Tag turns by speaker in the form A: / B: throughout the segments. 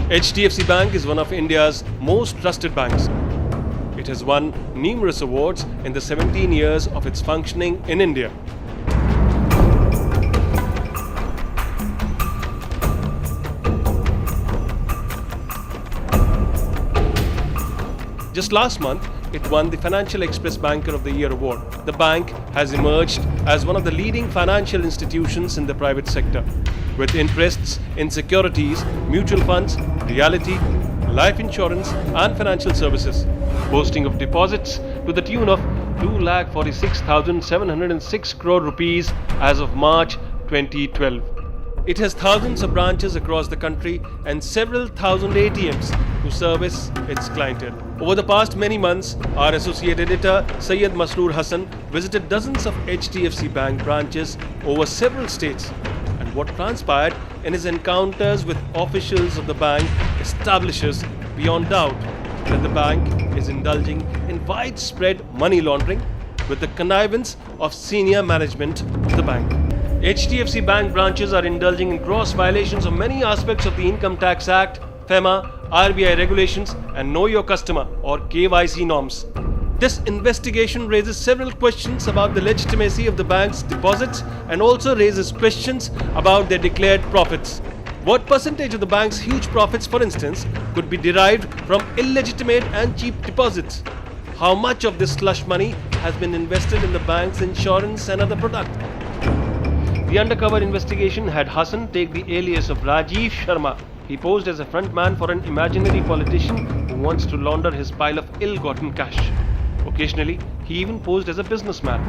A: HDFC Bank is one of India's most trusted banks. It has won numerous awards in the 17 years of its functioning in India. Just last month, it won the Financial Express Banker of the Year award. The bank has emerged as one of the leading financial institutions in the private sector, with interests in securities, mutual funds, realty, life insurance and financial services, boasting of deposits to the tune of 2,46,706 crore rupees as of March 2012. It has thousands of branches across the country and several thousand ATMs to service its clientele. Over the past many months, our associate editor Syed Masroor Hassan visited dozens of HDFC Bank branches over several states, and what transpired in his encounters with officials of the bank establishes beyond doubt that the bank is indulging in widespread money laundering with the connivance of senior management of the bank. HDFC Bank branches are indulging in gross violations of many aspects of the Income Tax Act, FEMA, RBI regulations and Know Your Customer or KYC norms. This investigation raises several questions about the legitimacy of the bank's deposits and also raises questions about their declared profits. What percentage of the bank's huge profits, for instance, could be derived from illegitimate and cheap deposits? How much of this slush money has been invested in the bank's insurance and other products? The undercover investigation had Hassan take the alias of Rajiv Sharma. He posed as a frontman for an imaginary politician who wants to launder his pile of ill-gotten cash. Occasionally, he even posed as a businessman.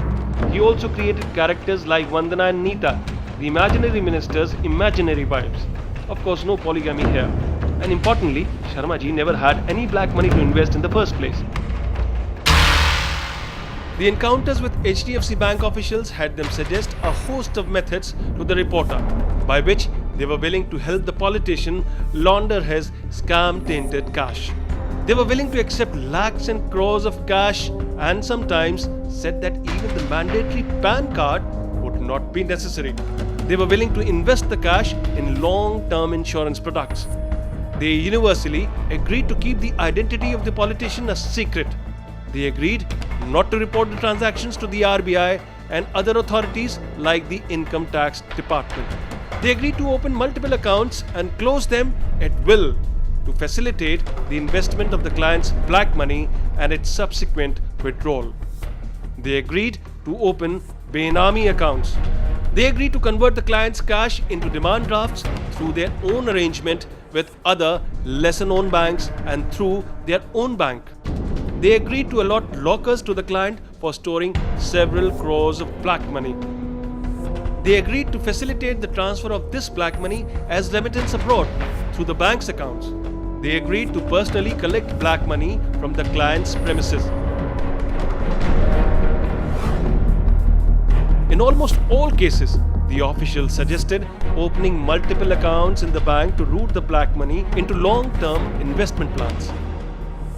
A: He also created characters like Vandana and Neeta, the imaginary minister's imaginary wives. Of course, no polygamy here. And importantly, Sharma ji never had any black money to invest in the first place. The encounters with HDFC Bank officials had them suggest a host of methods to the reporter, by which they were willing to help the politician launder his scam-tainted cash. They were willing to accept lakhs and crores of cash and sometimes said that even the mandatory PAN card would not be necessary. They were willing to invest the cash in long-term insurance products. They universally agreed to keep the identity of the politician a secret. They agreed not to report the transactions to the RBI and other authorities like the Income Tax Department. They agreed to open multiple accounts and close them at will to facilitate the investment of the client's black money and its subsequent withdrawal. They agreed to open Benami accounts. They agreed to convert the client's cash into demand drafts through their own arrangement with other lesser-known banks and through their own bank. They agreed to allot lockers to the client for storing several crores of black money. They agreed to facilitate the transfer of this black money as remittance abroad through the bank's accounts. They agreed to personally collect black money from the client's premises. In almost all cases, the official suggested opening multiple accounts in the bank to route the black money into long-term investment plans.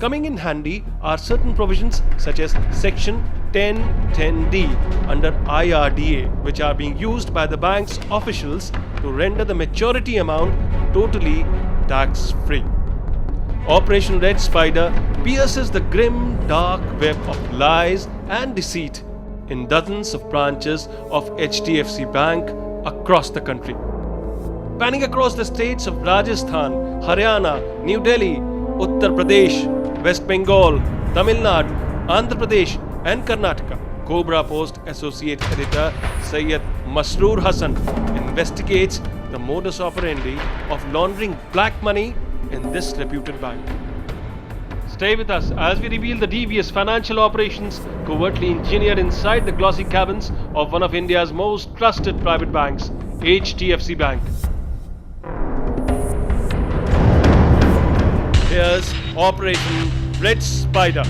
A: Coming in handy are certain provisions such as Section 1010D under IRDA, which are being used by the bank's officials to render the maturity amount totally tax-free. Operation Red Spider pierces the grim, dark web of lies and deceit in dozens of branches of HDFC Bank across the country. Panning across the states of Rajasthan, Haryana, New Delhi, Uttar Pradesh, West Bengal, Tamil Nadu, Andhra Pradesh and Karnataka, Cobra Post Associate Editor Syed Masroor Hassan investigates the modus operandi of laundering black money in this reputed bank. Stay with us as we reveal the devious financial operations covertly engineered inside the glossy cabins of one of India's most trusted private banks, HDFC Bank. Here's Operation Red Spider.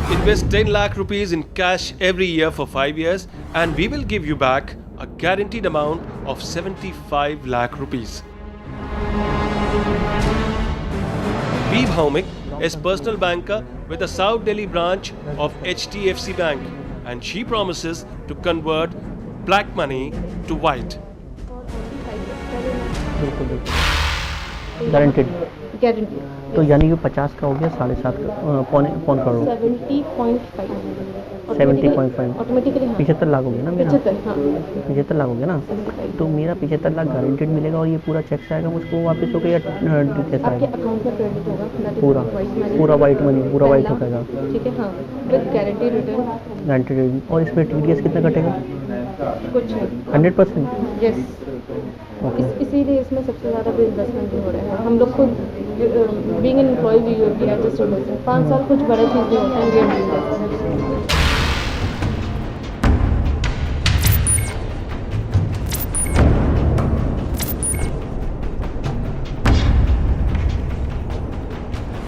A: Invest 10 lakh rupees in cash every year for 5 years and we will give you back a guaranteed amount of 75 lakh rupees. B. Bhaumik is personal banker with the South Delhi branch of HDFC Bank, and she promises to convert black money to white.
B: बिल्कुल बिल्कुल guaranteed.
C: Guarantee.
B: तो यानी कि 50 का हो गया 7.5 पौन crore
C: 70.5
B: 70.5
C: automatically. हाँ
B: 75 लाख हो गया ना मेरा।
C: 75। हाँ
B: 75 लाख हो गया ना। तो मेरा 75 लाख गारंटेड मिलेगा और ये पूरा चेक से आएगा मुझको वापस होकर या कैसा
C: आपके
B: आएगा?
C: अकाउंट में क्रेडिट होगा
B: पूरा वाइट मनी पूरा वाइट हो जाएगा।
C: ठीक है। हाँ विद गारंटी रिटर्न।
B: गारंटेड। और इसमें TDS कितना कटेगा?
C: कुछ नहीं।
B: 100%।
C: यस। इसीलिए इसमें सबसे ज़्यादा भी इन्वेस्टमेंट भी हो रहा है। हम लोग खुद being an employ we are just investing 5 साल कुछ बड़ा चीज़ नहीं होता है। We are doing.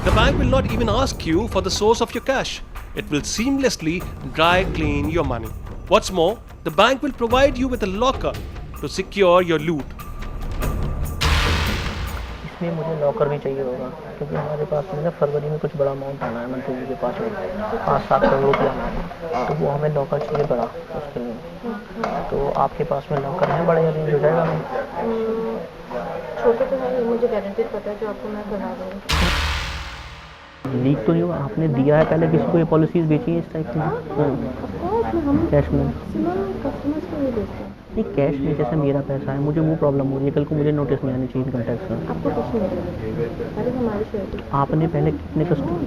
A: The bank will not even ask you for the source of your cash. It will seamlessly dry clean your money. What's more, the bank will provide you with a locker to secure your loot.
B: इसमें मुझे locker भी चाहिए होगा क्योंकि हमारे पास में ना फरवरी में कुछ बड़ा अमाउंट आना है मंत्री जी के पास में 5-7 करोड़ रुपया आना है, तो वो हमें लॉकर चाहिए बड़ा उसके लिए। तो आपके पास में लॉकर है बड़ा अरेंज हो जाएगा? हमें
C: छोटे तो है, मुझे गारंटेड पता है जो आपको मैं करा दूँगी।
B: लीक तो नहीं होगा? आपने दिया है पहले किसी को ये पॉलिसीज बेची है इस टाइप की?
C: हम
B: कैश में
C: कस्टमर्स को नहीं देते हैं।
B: नहीं, कैश में जैसे मेरा पैसा है मुझे वो प्रॉब्लम हो रही है, कल को मुझे नोटिस नहीं आनी चाहिए इनकम टैक्स में।
C: आपको कुछ नहीं मिलेगा, पहले हमारी श्योरिटी।
B: आपने पहले कितने कस्टमर?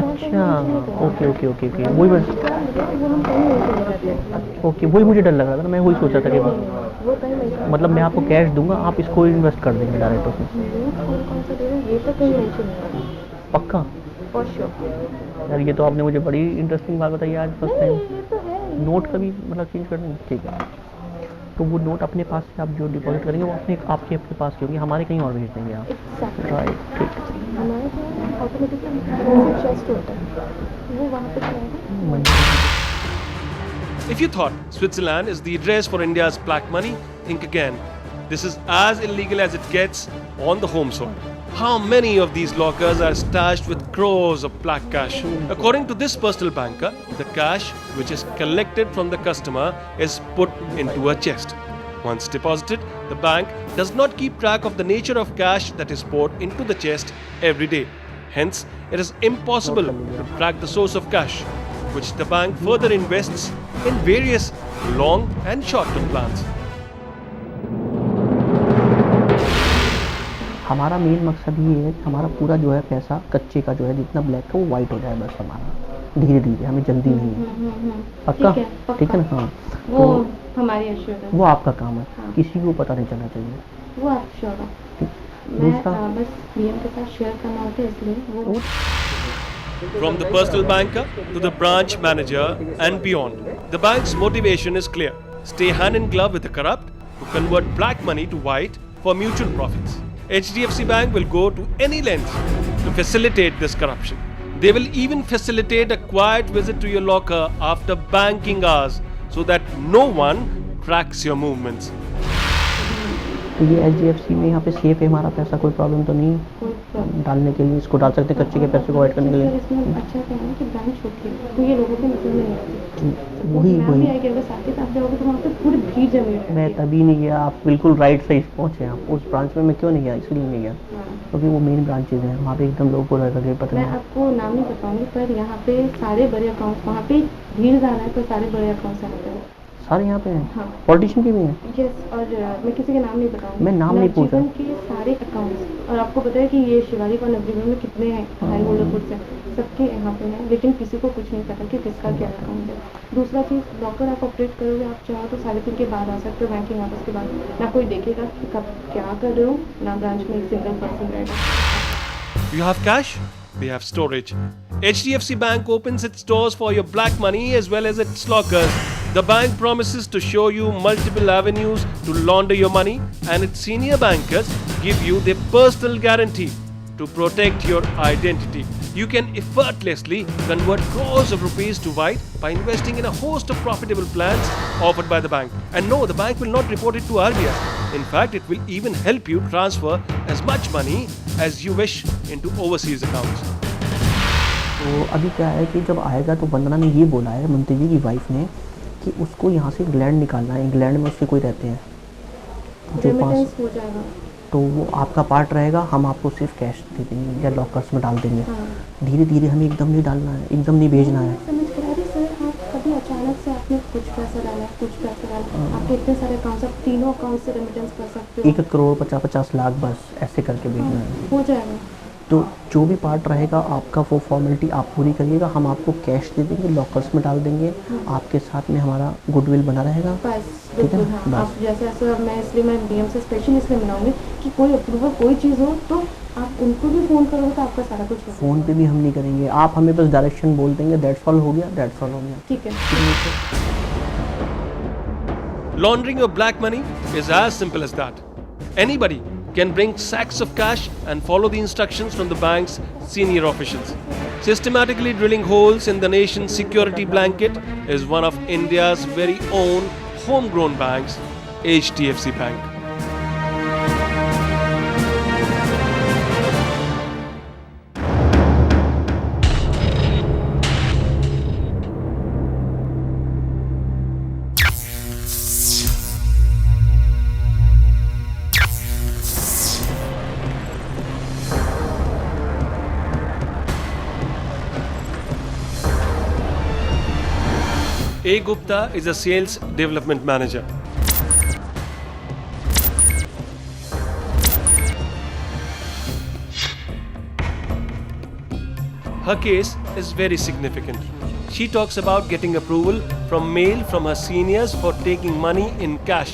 B: अच्छा ओके ओके ओके ओके वही बस ओके वही मुझे डर लग रहा था ना, मैं वही सोचा था कि मतलब मैं आपको कैश दूंगा आप इसको इन्वेस्ट कर देंगे डायरेक्ट उसमें।
C: ये तो कहीं मेंशन नहीं है।
B: पक्का?
C: For sure.
B: यार ये तो आपने मुझे बड़ी इंटरेस्टिंग बात बताई आज फर्स्ट टाइम।
C: ये तो है।
B: नोट का भी मतलब चेंज कर देंगे? ठीक है। तो वो नोट अपने पास से आप जो डिपॉजिट करेंगे वो अपने आपके पास की होगी, हमारे कहीं और भेज देंगे आप? राइट ठीक।
C: हमारे जो ऑटोमेटिकली चेस्ट होता है वो वहाँ पे जाएगा।
A: If you thought Switzerland is the address for India's black money, think again. This is as illegal as it gets on the home soil. How many of these lockers are stashed with crores of black cash? According to this personal banker, the cash which is collected from the customer is put into a chest. Once deposited, the bank does not keep track of the nature of cash that is poured into the chest every day. Hence, it is impossible to track the source of cash, which the bank further invests in various long and short-term plans.
B: हमारा main मकसद ये है कि हमारा पूरा जो है पैसा कच्चे का जो है जितना ब्लैक का वो वाइट हो जाए बस हमारा, धीरे धीरे, हमें जल्दी नहीं है। पक्का? ठीक है ना? हाँ
C: वो हमारी एश्योरेंस,
B: वो आपका काम है।
C: हाँ।
B: किसी को पता नहीं चलना चाहिए।
C: वो आप श्योर हो।
B: दूसरा
C: मैं बस बीएम के साथ शेयर करना होता है इसलिए वो।
A: From the personal banker to the branch manager and beyond, the bank's motivation is clear. Stay hand in glove with the corrupt to convert black money to white for mutual profits. HDFC Bank will go to any length to facilitate this corruption. They will even facilitate a quiet visit to your locker after banking hours so that no one tracks your movements.
B: तो ये HDFC में यहाँ पे safe है हमारा पैसा, कोई problem तो नहीं डालने के लिए? इसको डाल सकते कच्चे के पैसे को अवॉइड करने के लिए?
C: इसमें अच्छा क्या है कि बैंक छोटी है तो ये लोगों के नजर में नहीं आती।
B: वही
C: आएगी अगर साथ ही साथ जाओगे तो वहाँ पे पूरी भीड़ जमी रहती है।
B: मैं तभी नहीं गया, आप बिल्कुल राइट सही पहुँचे। आप उस ब्रांच में मैं क्यों नहीं गया? इसलिए नहीं गया क्योंकि वो मेन ब्रांचेज हैं वहाँ पे एकदम लोगों को लगे पता
C: मैं
B: नहीं।
C: आपको नाम नहीं बताऊंगी पर यहाँ पे सारे बड़े अकाउंट्स, वहाँ पे भीड़ ज़्यादा है तो सारे बड़े अकाउंट्स यहाँ पे हैं।
B: सारे यहाँ पे हैं?
C: हाँ।
B: पॉलिटिशियन के भी हैं?
C: यस। और मैं किसी के नाम नहीं बताऊंगी।
B: मैं नाम नहीं पूछा।
C: जीवन के सारे अकाउंट्स, और आपको पता है कि ये शिवाजी का नगरी में कितने हैं हाई होल्डर फुड्स हैं, सबके यहाँ पे हैं, लेकिन किसी को कुछ नहीं पता कि किसका क्या अकाउंट है। दूसरा चीज़, लॉकर आप ऑपरेट करोगे, आप चाहो तो 3:30 के बाद आ सकते हो बैंकिंग आवर्स के बाद, ना कोई देखेगा कि कब क्या कर रहे हो, ना ब्रांच में एक सिंगल पर्सन रहेगा।
A: You have cash? We have storage. HDFC Bank opens its doors for your black money as well as its lockers. The bank promises to show you multiple avenues to launder your money, and its senior bankers give you their personal guarantee to protect your identity. You can effortlessly convert crores of rupees to white by investing in a host of profitable plans offered by the bank. And no, the bank will not report it to RBI. In fact, it will even help you transfer as much money as you wish into overseas accounts.
B: तो अभी क्या है कि जब आएगा तो वंदना ने ये बोला है, मंत्री जी की वाइफ ने, कि उसको यहाँ से इंग्लैंड निकालना है। इंग्लैंड में उसके कोई रहते हैं जो
C: रेमिटेंस हो जाएगा।
B: तो वो आपका पार्ट रहेगा, हम आपको सिर्फ कैश दे देंगे या लॉकर्स में डाल देंगे।
C: हाँ।
B: धीरे धीरे हमें एकदम नहीं डालना है, एकदम नहीं भेजना है।
C: समझ कर आ रही सर, आप कभी अचानक से आपने कुछ पैसा डाला, कुछ पैसा डाला, आपके इतने सारे अकाउंट्स, आप तीनों अकाउंट से रेमिटेंस कर सकते हो।
B: 1 करोड़ 50-50 लाख बस ऐसे करके भेजना है।
C: हो जाएगा।
B: तो जो भी पार्ट रहेगा आपका, वो फॉर्मेलिटी आप पूरी करिएगा, हम आपको कैश दे देंगे, लॉकर्स में डाल देंगे, आपके साथ में हमारा गुडविल बना रहेगा।
C: बस
B: ठीक है
C: बिल्कुल।
B: ना?
C: हाँ,
B: बस।
C: आप जैसे ऐसे, अब मैं इसलिए मैं डीएम से स्पेशली इसलिए मिलाऊंगी कि कोई अप्रूवल कोई चीज़ हो तो आप उनको भी फ़ोन करोगे तो आपका सारा कुछ होगा।
B: फ़ोन पे भी हम नहीं करेंगे, आप हमें बस डायरेक्शन बोल देंगे, दैट्स ऑल, हो गया, दैट्स ऑल हो गया।
C: ठीक है।
A: Laundering of black money is as simple as that. Anybody can bring sacks of cash and follow the instructions from the bank's senior officials. Systematically drilling holes in the nation's security blanket is one of India's very own homegrown banks, HDFC Bank. A. Gupta is a sales development manager. Her case is very significant. She talks about getting approval from mail from her seniors for taking money in cash.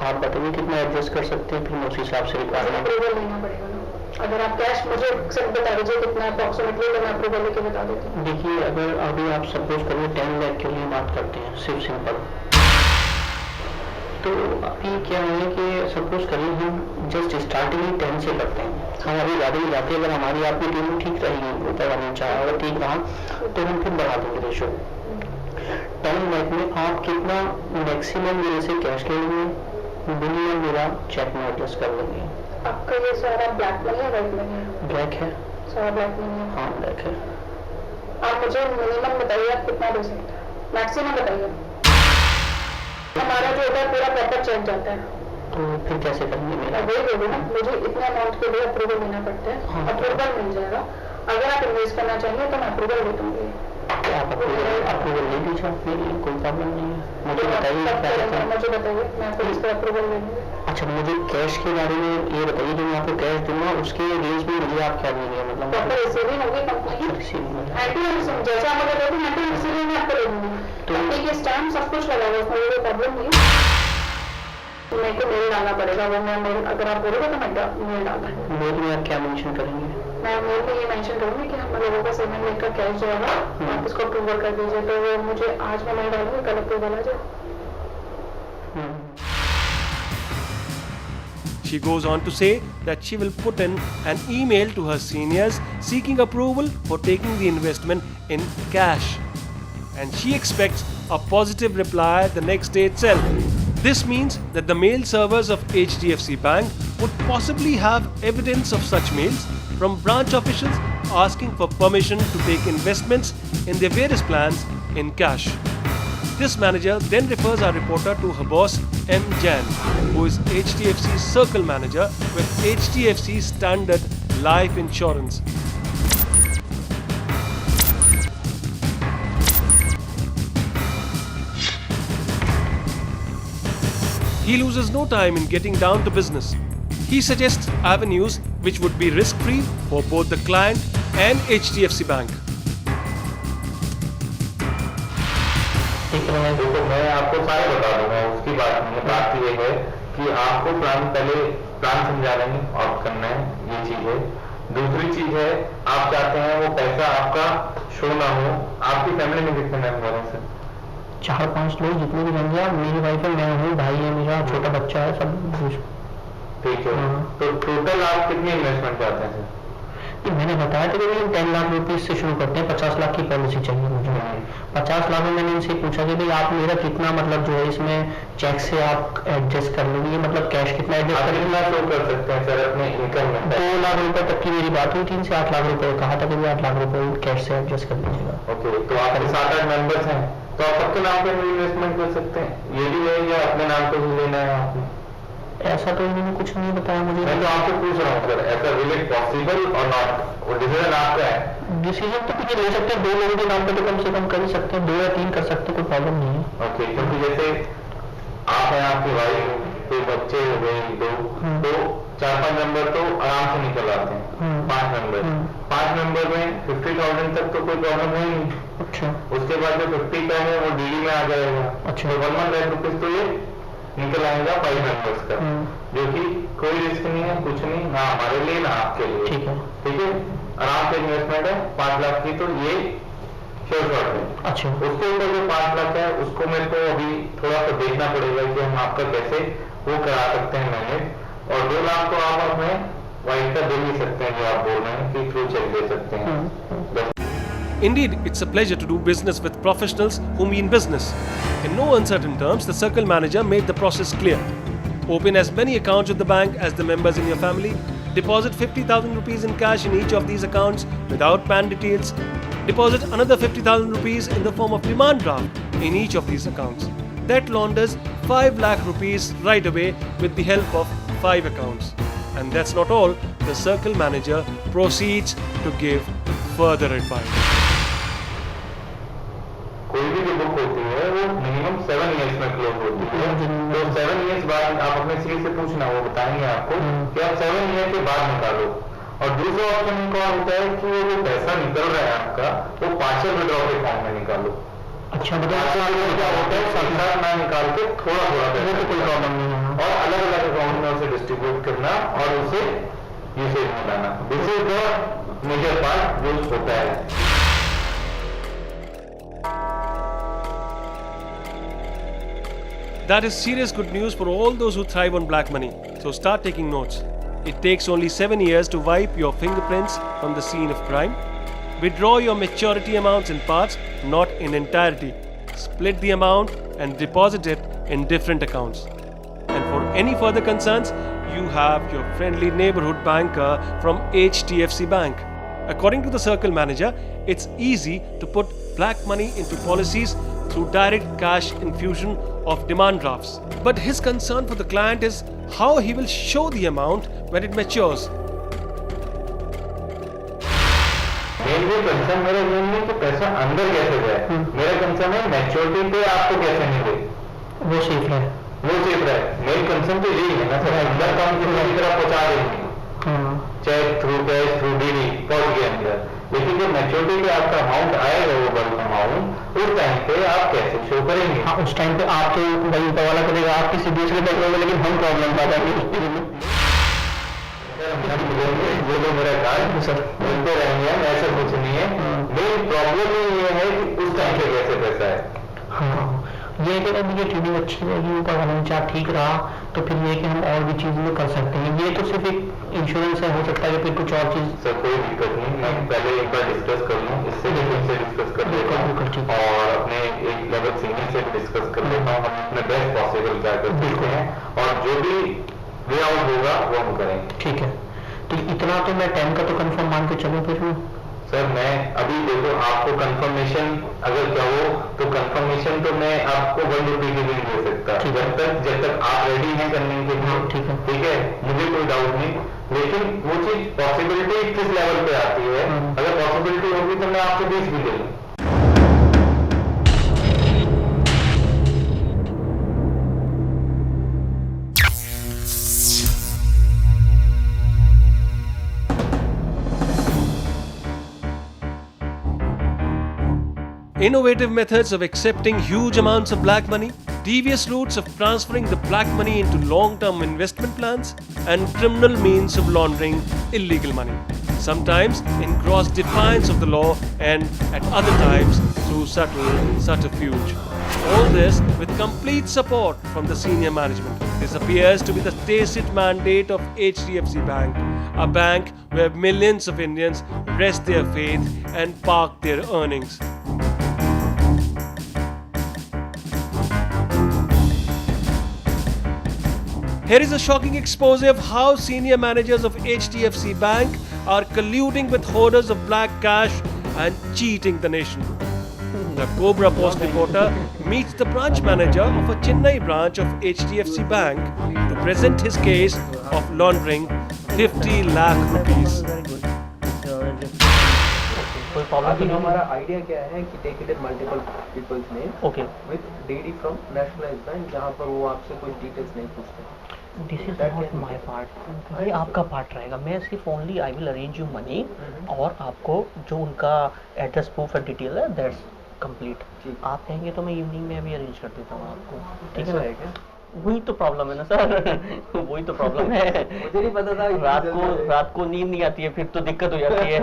B: आप बताइए कितना adjust कर सकते हैं, फिर मैं उस हिसाब से निकालूंगा।
C: अप्रूवल लेना पड़ेगा ना। अगर आप कैश मुझे सिर्फ बता दीजिए कितना अप्रॉक्सीमेटली, तो मैं अप्रूवल लेके बता देती हूँ।
B: देखिए, अगर अभी आप सपोज करिए 10 लाख के लिए बात करते हैं, सिर्फ सिंपल, तो अभी क्या है कि सपोज करिए हम जस्ट स्टार्टिंग ही 10 से करते हैं। हम अभी ज़्यादा ही जाते हैं, अगर हमारी आपकी टीम ठीक रहेगी, ऊपर वाला चाहे अगर ठीक रहा तो हम फिर बढ़ा देंगे रेशो। 10 लाख में आप कितना मैक्सिमम मेरे से कैश ले लेंगे, मिनिमम मेरा चेक में एडजस्ट कर लेंगे।
C: आपका ये सारा ब्लैक मनी है, वाइट मनी है?
B: ब्लैक है।
C: सारा ब्लैक मनी है?
B: हाँ, ब्लैक है।
C: आप मुझे मिनिमम बताइए, आप कितना दे सकते हैं, मैक्सिमम बताइए। हमारा जो होता है पूरा प्रॉपर चेक जाता है।
B: तो फिर कैसे करेंगे मेरा?
C: वही बोलूँ ना, मुझे इतने अमाउंट के लिए अप्रूवल लेना पड़ता है।
B: हाँ।
C: अप्रूवल मिल जाएगा। अगर आप इन्वेस्ट करना चाहिए तो मैं अप्रूवल दे दूँगी।
B: आप अप्रूवल ले दीजिए, मेरे लिए कोई प्रॉब्लम नहीं है। मुझे बताइए क्या कहते हैं।
C: मुझे बताइए, मैं आपको इस पर अप्रूवल दे दूँगी।
B: अच्छा, मुझे कैश के बारे में ये बताइए, जो मैं आपको कैश दूंगा उसके रेंज में मुझे आप क्या देंगे, मतलब
C: प्रॉपर रिसीविंग होगी कंपनी की। जैसे आप अगर देते हैं रिसीविंग में आपको दे दूँगी। कंपनी के स्टैम्प सब कुछ लगा हुआ, उसमें कोई प्रॉब्लम नहीं है। मेरे को मेल डालना पड़ेगा, वो मैं मेल, अगर आप बोलोगे तो मैं मेल डालना है।
B: मेल में आप क्या मेंशन करेंगे?
C: मैं मेल में ये मेंशन करूँगी कि हम लोगों का 7 लाख का कैश जो है आप इसको अप्रूवल कर दीजिए, तो वो मुझे आज मैं मेल डालूंगी, कल अप्रूवल आ जाए।
A: She goes on to say that she will put in an email to her seniors seeking approval for taking the investment in cash. And she expects a positive reply the next day itself. This means that the mail servers of HDFC Bank would possibly have evidence of such mails from branch officials asking for permission to take investments in their various plans in cash. This manager then refers our reporter to her boss M. Jain, who is HDFC's circle manager with HDFC Standard Life Insurance. He loses no time in getting down to business. He suggests avenues which would be risk-free for both the client and HDFC Bank.
D: देखो, मैं आपको सारे बता दूंगा, उसकी बात नहीं है। बात ये है कि आपको पहले प्लान समझा देंगे और करना है, ये चीज है। दूसरी चीज है, आप चाहते हैं वो पैसा आपका शो ना हो। आपकी फैमिली में कितने मेंबर हैं सर?
B: 4-5 लोग जितने भी रहेंगे, मेरी वाइफ है, मैं हूँ, भाई है मेरा, छोटा बच्चा है, सब कुछ।
D: ठीक है, तो टोटल आप कितनी इन्वेस्टमेंट चाहते हैं सर?
B: ये मैंने बताया था कि भाई हम 10 लाख रुपए से शुरू करते हैं, 50 लाख की पॉलिसी चाहिए मुझे। 50 लाख में मैंने इनसे पूछा कि भाई आप मेरा कितना मतलब जो है इसमें चेक से आप एडजस्ट कर लोगे, मतलब कैश कितना एडजस्ट कर
D: कितना शो कर सकते हैं सर अपने इनकम में?
B: 2 लाख रुपए तक की मेरी बात हुई, 3 से 8 लाख रुपए कहा था कि भाई 8 लाख रुपए कैश से एडजस्ट कर लीजिएगा।
D: ओके, तो आपके 7-8 मेंबर्स हैं, तो आप सबके नाम पे इन्वेस्टमेंट कर सकते हैं, ये भी है या अपने नाम पे भी लेना है आपने?
B: ऐसा तो इन्होंने कुछ नहीं बताया मुझे।
D: मैं तो आपको पूछ रहा हूँ सर, ऐसा विल इट पॉसिबल और नॉट? वो डिसीजन आपका है।
B: डिसीजन तो कुछ ले सकते हैं, 2 लोगों के नाम पे तो कम से कम कर ही सकते हैं, 2 या 3 कर सकते हैं, कोई प्रॉब्लम नहीं है।
D: ओके, क्योंकि जैसे आप हैं, आपकी वाइफ, तो बच्चे हो गए 2, तो 4-5 मेंबर तो आराम से निकल आते हैं। 5 मेंबर, 5 मेंबर में 50,000 तक तो कोई प्रॉब्लम है नहीं।
B: अच्छा,
D: उसके बाद जो 50 का है वो डीडी में आ जाएगा।
B: अच्छा,
D: तो 1 लाख रुपए तो ये निकल आएगा 5 मेंबर्स का, जो कि कोई रिस्क नहीं है, कुछ नहीं, ना हमारे लिए ना आपके लिए।
B: ठीक है,
D: ठीक है, आराम से इन्वेस्टमेंट है 5 लाख की, तो ये श्योर शॉट है।
B: अच्छा,
D: उसके ऊपर जो 5 लाख है उसको मेरे को अभी थोड़ा सा देखना पड़ेगा कि हम आपका कैसे वो करा सकते हैं मैनेज, और 2 लाख तो आप अपने वाइफ का दे भी सकते हैं, जो आप बोल रहे हैं कि थ्रू चेक दे सकते हैं।
A: Indeed, it's a pleasure to do business with professionals who mean business. In no uncertain terms, the circle manager made the process clear. Open as many accounts with the bank as the members in your family. Deposit 50,000 rupees in cash in each of these accounts without PAN details. Deposit another 50,000 rupees in the form of demand draft in each of these accounts. That launders 5 lakh rupees right away with the help of 5 accounts. And that's not all. The circle manager proceeds to give further advice.
D: कोई भी जो book होती है वो minimum 7 years में close होती है, तो 7 इयर्स बाद आप अपने सीए से पूछना, वो बताएंगे आपको कि आप 7 ईयर के बाद निकालो। और दूसरा ऑप्शन इनका होता है कि वो जो पैसा निकल रहा है आपका, वो पार्शियल विड्रॉ के फॉर्म में निकालो।
B: अच्छा,
D: क्या होता है, साथ ना निकाल के थोड़ा थोड़ा पैसा,
B: कोई प्रॉब्लम नहीं है,
D: और अलग अलग अकाउंट में उसे डिस्ट्रीब्यूट करना और उसे यूसेज में लाना। This is the major part जो होता है।
A: That is serious good news for all those who thrive on black money. So start taking notes. It takes only 7 years to wipe your fingerprints from the scene of crime. Withdraw your maturity amounts in parts, not in entirety. Split the amount and deposit it in different accounts. And for any further concerns, you have your friendly neighborhood banker from HDFC Bank. According to the circle manager, it's easy to put black money into policies through direct cash infusion of demand drafts. But his concern for the client is how he will show the amount when it matures.
D: मेरा concern मेरा ये नहीं कि पैसा अंदर कैसे जाए, मेरा कंसर्न है मैच्योरिटी पे आपको कैसे मिले,
B: वो सेफ है,
D: वो सेफ रहे। मेन कंसर्न तो यही है ना सर, अंदर काम किसी तरह पहुंचा देंगे, cheque through cash through DD पहुंच गए अंदर, लेकिन जब मैच्योरिटी पे आपका अमाउंट आएगा, वो बल्क अमाउंट, उस टाइम पे आप कैसे शो करेंगे?
B: हाँ, उस टाइम पे आप तो वही ऊपर वाला करेगा, आप किसी दूसरे बैंक में, लेकिन हम प्रॉब्लम पैदा करेंगे।
D: वो तो मेरा कार्ड सर मिलते रहेंगे, ऐसा कुछ नहीं है। मेन प्रॉब्लम ये है कि उस टाइम पे कैसे पैसा है।
B: हाँ, ये कि अगर मुझे ट्रेडिंग अच्छी रहेगी, ऊपर वाला चार्ट ठीक रहा, तो फिर ये कि हम और भी चीज़ में कर सकते हैं। ये तो सिर्फ एक इंश्योरेंस है, हो सकता है कि फिर कुछ और चीज़।
D: सर कोई दिक्कत नहीं, मैं पहले एक बार डिस्कस कर लूँ, इससे से डिस्कस कर लेता हूँ और अपने एक लेवल सीनियर से डिस्कस कर लेता हूँ, हम अपने बेस्ट पॉसिबल क्या कर सकते हैं, और जो भी वे आउट होगा वो हम करेंगे।
B: ठीक है, तो इतना तो मैं 10 का तो कंफर्म मान के चलूँ फिर मैं?
D: सर मैं अभी देखो आपको कंफर्मेशन अगर कहो तो कंफर्मेशन तो मैं आपको 1 रुपये की भी नहीं दे सकता, जब तक आप रेडी हैं करने के लिए। ठीक है, मुझे कोई डाउट नहीं, लेकिन वो चीज पॉसिबिलिटी किस लेवल पे आती है, अगर पॉसिबिलिटी होगी तो मैं आपको 20 भी दे दूँ।
A: Innovative methods of accepting huge amounts of black money, devious routes of transferring the black money into long-term investment plans, and criminal means of laundering illegal money. Sometimes in gross defiance of the law, and at other times through subtle subterfuge. All this with complete support from the senior management. This appears to be the tacit mandate of HDFC Bank, a bank where millions of Indians rest their faith and park their earnings. Here is a shocking expose of how senior managers of HDFC Bank are colluding with hoarders of black cash and cheating the nation. The Cobra Post reporter meets the branch manager of a Chennai branch of HDFC Bank to present his case of laundering 50 lakh rupees.
B: कोई problem
E: अभी हमारा idea क्या है कि take it in multiple peoples name
B: okay
E: with DD from nationalised bank, जहां पर वो आपसे कोई डिटेल्स नहीं पूछते.
B: This is not my part, ये आपका पार्ट रहेगा. मैं सिर्फ only I will arrange you money और आपको जो उनका एड्रेस प्रूफ एंड डिटेल है दैट्स कंप्लीट. आप कहेंगे तो मैं इवनिंग में अभी अरेंज कर देता हूँ आपको. ठीक है
E: क्या?
B: वही तो प्रॉब्लम है ना सर. वही तो प्रॉब्लम है.
E: मुझे नहीं पता था.
B: रात को नींद नहीं आती है, फिर तो दिक्कत हो जाती है.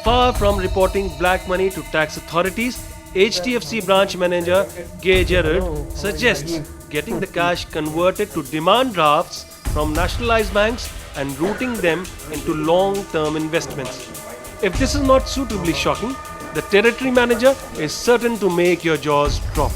A: Far from reporting black money to tax authorities, HDFC branch manager Gay Gerard suggests getting the cash converted to demand drafts from nationalized banks and routing them into long-term investments. If this is not suitably shocking, the territory manager is certain to make your jaws drop.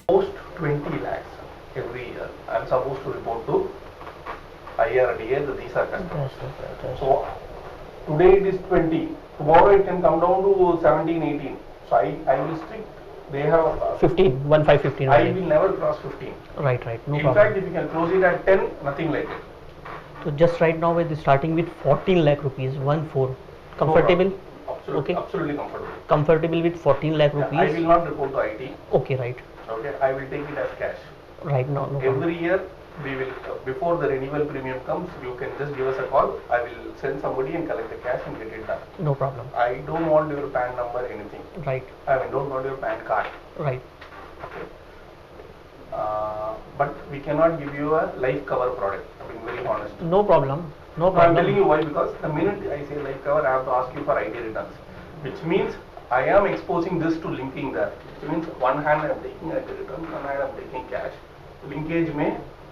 F: Post 20 lakhs every year. I am supposed to report to IRDA that these are customers. So today it is 20. Tomorrow it can come down to 17, 18. So I will strict. They have
B: 15, 15.
F: I will never cross 15.
B: Right, no
F: In
B: problem.
F: fact, if you can close it at 10, nothing like it.
B: So just right now we're starting with 14 lakh rupees, 1-4. Comfortable?
F: Absolutely,
B: Okay.
F: absolutely comfortable.
B: Comfortable with 14 lakh
F: I
B: rupees?
F: will not report to IT.
B: Okay, right.
F: Okay, I will take it as cash.
B: Right now, no problem.
F: Every year, we will before the renewal premium comes, you can just give us a call. I will send somebody and collect the cash and get it done.
B: No problem.
F: I don't want your PAN number, anything.
B: Right,
F: I mean, don't want your PAN card.
B: right.
F: Okay. But we cannot give you a life cover product. I'm being very honest.
B: No problem. No
F: So I'm telling you
B: problem.
F: why, because the minute I say life cover, I have to ask you for ID returns, which means I am exposing this to linking there. Which means one hand I am taking ID returns, one hand I am taking cash. Linkage may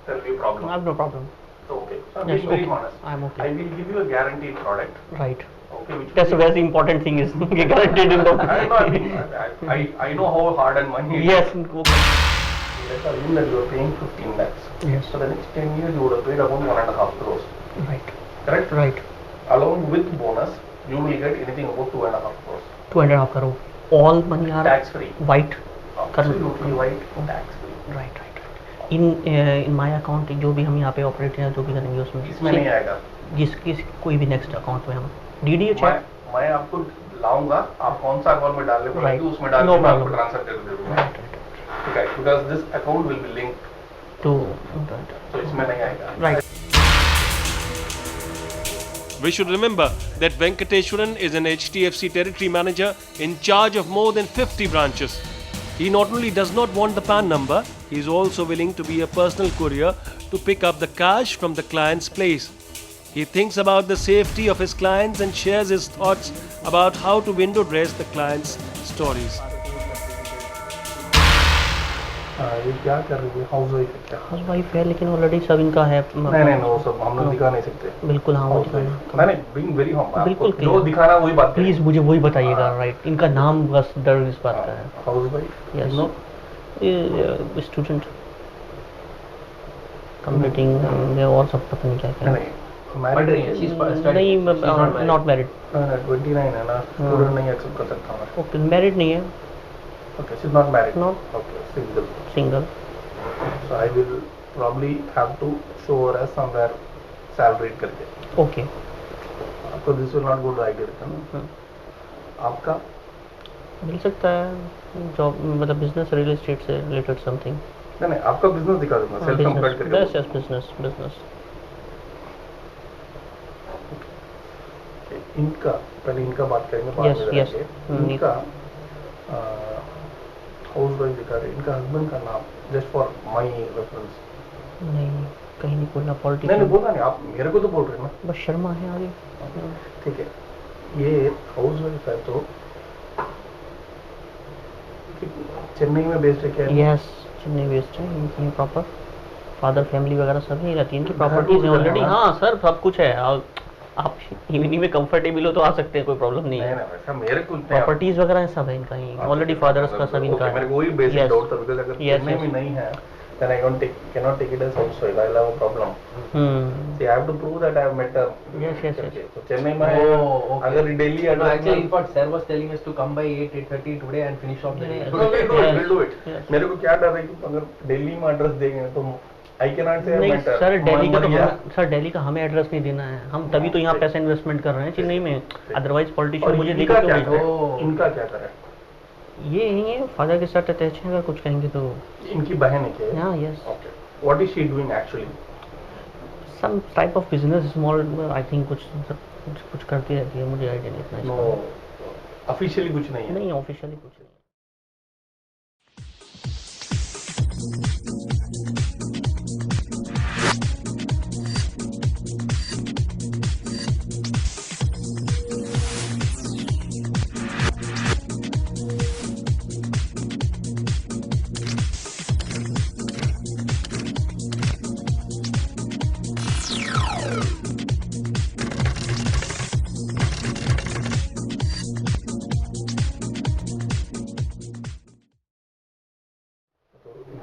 F: there will be a
B: I
F: problem.
B: have no problem.
F: So okay. So I'm
B: Yes,
F: being very
B: okay.
F: honest.
B: I'm
F: I
B: okay.
F: will give you a guaranteed product.
B: Right.
F: Okay. Which
B: That's a
F: will be-
B: very important thing is guaranteed in
F: I know, I know how hard and money it is.
B: Yes. Okay.
F: Let's assume that you are paying 15 lakhs.
B: Yes.
F: So the next 10 years you would have paid about 1.5 crores.
B: Right.
F: Correct?
B: Right.
F: Along with bonus, you will get anything about 2.5 crores.
B: 2.5 crore. All money are
F: Tax free.
B: white.
F: Absolutely white, tax free.
B: Right. In my account जो भी हम यहाँ पे operate हैं जो भी करेंगे उसमें
F: इसमें नहीं आएगा.
B: जिसकी कोई भी नेक्स्ट अकाउंट में हम डीडी चेक.
F: मैं आपको लाऊंगा, आप कौन सा अकाउंट में डालने
B: Right.
F: पड़ेगी उसमें डाल
B: No
F: के मैं आपको
B: problem.
F: ट्रांसफर कर दे दूंगा. ठीक है, because this account will be linked,
B: तो
F: so इसमें नहीं आएगा.
B: Right.
A: We should remember that Venkateshwaran is an HDFC territory manager in charge of more than 50 branches. He not only does not want the PAN number, he is also willing to be a personal courier to pick up the cash from the client's place. He thinks about the safety of his clients and shares his thoughts about how to window dress the client's stories.
F: ये क्या कर रही है? House wife है क्या?
B: House wife है लेकिन already सब इनका है.
F: नहीं, वो सब हम लोग दिखा नहीं सकते.
B: बिल्कुल हाँ वो
F: House wife.
B: दिखाना.
F: नहीं, being very humble.
B: बिल्कुल
F: आपको जो
B: clear.
F: दिखाना वही बात
B: प्लीज मुझे वही बताइएगा. राइट. इनका नाम बस डर इस बात का है.
F: House wife.
B: Yes.
F: No.
B: Student completing और सब पता नहीं क्या क्या.
F: नहीं, मैरिड नहीं है.
B: नहीं नॉट मैरिड.
F: 29 है ना, स्टूडेंट नहीं एक्सेप्ट कर सकता मैं.
B: ओके मैरिड नहीं है.
F: Okay, she's not married.
B: No.
F: Okay, single.
B: Single.
F: So I will probably have to show her as somewhere salaried करके.
B: Okay.
F: So this will not go to ID return. आपका
B: मिल सकता है job मतलब business real estate से related something.
F: नहीं, आपका business दिखा दूंगा, सेल्फ एम्प्लॉयड करके.
B: Business business.
F: इनका पहले इनका बात करेंगे बाद
B: Yes,
F: में
B: yes.
F: करेंगे। इनका हाउस वाइफ दिखा रहे, इनका हस्बैंड का नाम जस्ट फॉर माई रेफरेंस।
B: नहीं, कहीं नहीं बोलना
F: नहीं
B: पॉलिटिशियन,
F: बोला नहीं, आप मेरे को तो बोल रहे हैं ना।
B: बस शर्मा है आगे।
F: ठीक है, ये हाउस वाइफ है तो चेन्नई में बेस्ड है क्या?
B: यस, चेन्नई वेस्ट है इनकी प्रॉपर, फादर फैमिली वगैरह सब यहीं रहती है, इनकी प्रॉपर्टीज है ऑलरेडी। हाँ सर, सब कुछ है। आप इवनिंग में कंफर्टेबल हो तो आ सकते हैं, कोई प्रॉब्लम नहीं
F: नहीं
B: है।
F: ना वैसा मेरे को
B: प्रॉपर्टीज वगैरह सब है इनका ही, ऑलरेडी फादर्स का सब इनका
F: मेरे
B: है।
F: को वही बेसिक
B: Yes.
F: डाउट था, बिकॉज़ अगर
B: Yes,
F: चेन्नई
B: yes.
F: में नहीं है then I cannot take it as housewife. I'll have a problem. See, I have to prove that I have met her.
B: Yes, yes, yes.
F: So Chennai में है,
E: Oh, okay.
F: अगर Delhi
E: No, actually, in fact, Sir was telling us to come by 8:30 today and finish off the day.
B: Yes.
F: No, we'll do it, we'll do it.
B: Yes.
F: मेरे को क्या डर है कि अगर दिल्ली में एड्रेस देंगे तो I cannot say I
B: नहीं
F: met her.
B: सर, दिल्ली का तो
F: मर गया।
B: सर दिल्ली का हमें एड्रेस नहीं देना है, हम तभी तो यहाँ पैसा इन्वेस्टमेंट कर रहे हैं चेन्नई में, अदरवाइज
F: और
B: पॉलिटिशियन मुझे
F: इनका
B: देखा क्यों
F: क्या
B: नहीं।
F: करें? इनका क्या करें?
B: ये यही है, फादर के साथ अटैच है, अगर कुछ कहेंगे तो।
F: इनकी बहन है क्या?
B: हाँ, yes,
F: Okay. What is she doing actually?
B: Some type of business small, I think कुछ करती रहती है, मुझे आइडिया नहीं इतना
F: No,
B: इसका।
F: officially कुछ नहीं है।
B: नहीं, ऑफिशियली कुछ नहीं।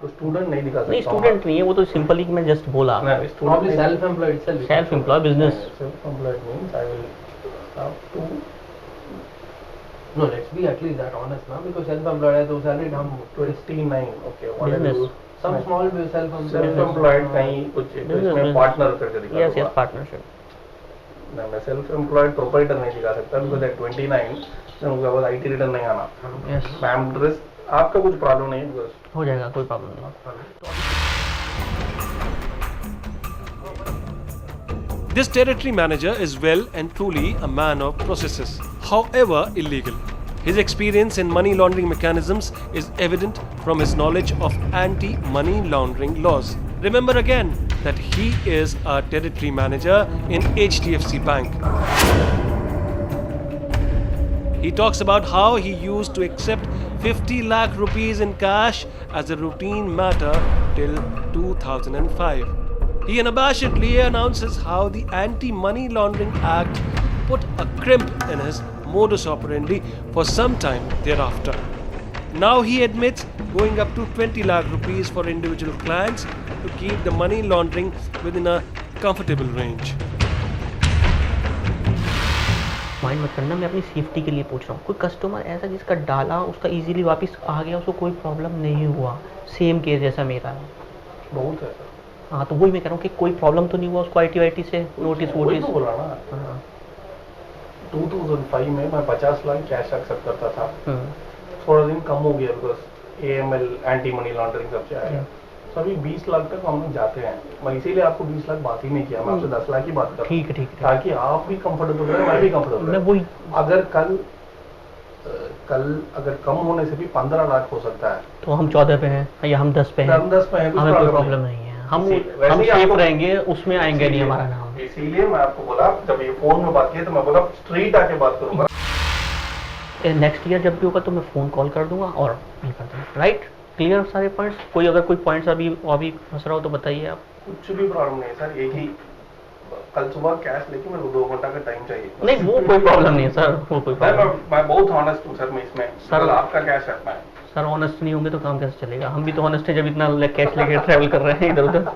F: तो स्टूडेंट नहीं दिखा सकता।
B: नहीं, स्टूडेंट नहीं है वो तो, सिंपल ही मैं जस्ट बोला।
F: नहीं, student
E: Probably
F: नहीं-
E: self-employed itself.
B: Self employ business.
F: Self-employed means I will have to
E: No, let's be at least that honest now, because self-employed है तो salaried हम
F: 29. Okay, what I
B: Business.
F: do?
E: some small self-employed.
F: Self-employed कहीं कुछ तो
B: Business,
F: इसमें
B: business.
F: Partner करके दिखा
B: yes,
F: दूंगा।
B: Yes, partnership.
F: नहीं, मैं self-employed proprietor नहीं दिखा सकता because at 29 then उसके बाद IT रिटर्न नहीं आना।
B: यस,
F: मैं एड्रेस आपका कुछ प्रॉब्लम नहीं है because
B: हो जाएगा, कोई प्रॉब्लम नहीं।
A: This territory manager is well and truly a man of processes, however illegal. His experience in money laundering mechanisms is evident from his knowledge of anti-money laundering laws. Remember again that he is a territory manager in HDFC Bank. He talks about how he used to accept 50 lakh rupees in cash as a routine matter till 2005. He unabashedly announces how the Anti-Money Laundering Act put a crimp in his modus operandi for some time thereafter. Now he admits going up to 20 lakh rupees for individual clients to keep the money laundering within a comfortable range.
B: Mind मत करना, मैं अपनी safety के लिए पूछ रहा हूँ। कोई कस्टमर ऐसा जिसका डाला उसका इजीली वापस आ गया, उसको कोई प्रॉब्लम नहीं हुआ, सेम केस जैसा मेरा है।
F: बहुत है।
B: हाँ, तो वही मैं कह रहा हूँ कि कोई प्रॉब्लम तो नहीं हुआ उसको IT से नोटिस
F: वही
B: वोटिस।
F: तो बोला ना।
B: हाँ,
F: 2005 में मैं 50 लाख कैश एक्सेप्ट करता था।
B: हम्म,
F: थोड़ा दिन कम हो गया because AML anti money laundering सबसे आया। तो अभी 20 लाख तक हम लोग जाते हैं। मैं इसीलिए आपको 20 लाख बात ही नहीं किया, मैं आपसे 10 लाख की बात कर रहा हूँ,
B: ठीक है, ठीक है।
F: ताकि आप भी कंफर्टेबल रहे, मैं भी कंफर्टेबल
B: मैं
F: रहे।
B: वही,
F: अगर कल अगर कम होने से भी 15 लाख हो सकता है,
B: तो हम 14 पे हैं या हम 10 पे हैं,
F: हम 10 पे हैं, कुछ
B: हमें कोई
F: प्रॉब्लम
B: प्रॉब्लम नहीं है। हम
F: वैसे
B: हम
F: ही
B: सेफ
F: आपको-
B: रहेंगे, उसमें आएंगे नहीं हमारा नाम।
F: इसीलिए मैं आपको बोला, जब ये फोन में बात की तो मैं बोला स्ट्रीट आके बात करूंगा।
B: नेक्स्ट ईयर जब भी होगा तो मैं फ़ोन कॉल कर दूंगा और ये कर दूंगा। राइट, क्लियर सारे पॉइंट्स। कोई अगर कोई पॉइंट्स अभी फंस रहा हो तो बताइए आप।
F: कुछ भी प्रॉब्लम नहीं है सर, एक ही कल सुबह कैश लेके मेरे को 2 घंटा का टाइम चाहिए।
B: नहीं, वो कोई प्रॉब्लम नहीं है सर, वो कोई प्रॉब्लम।
F: मैं बहुत ऑनेस्ट हूँ सर, मैं इसमें
B: सर-
F: आपका कैश है। मैं
B: सर ऑनेस्ट नहीं होंगे तो काम कैसे चलेगा? हम भी तो ऑनेस्ट है जब इतना कैश लेके ट्रैवल कर रहे हैं इधर उधर।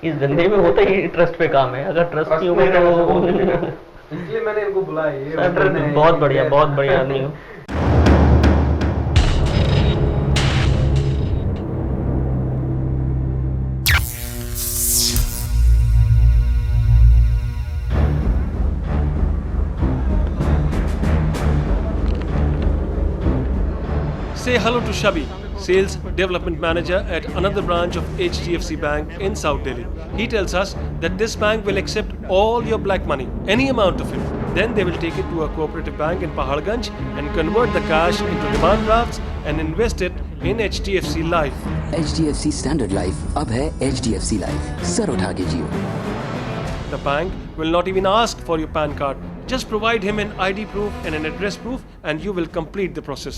B: इस धंधे में होता ही ट्रस्ट पे काम है, अगर ट्रस्ट नहीं होगा तो
E: इसलिए मैंने इनको बुलाया। ये
B: सर, बहुत बढ़िया, बहुत बढ़िया आदमी हो।
A: Say hello to Shabi, Sales Development Manager at another branch of HDFC Bank in South Delhi. He tells us that this bank will accept all your black money, any amount of it. Then they will take it to a cooperative bank in Paharganj and convert the cash into demand drafts and invest it in HDFC Life.
G: HDFC Standard Life अब है HDFC Life, sir उठा के जियो।
A: The bank will not even ask for your PAN card. Just provide him an ID proof and an address proof and you will complete the process.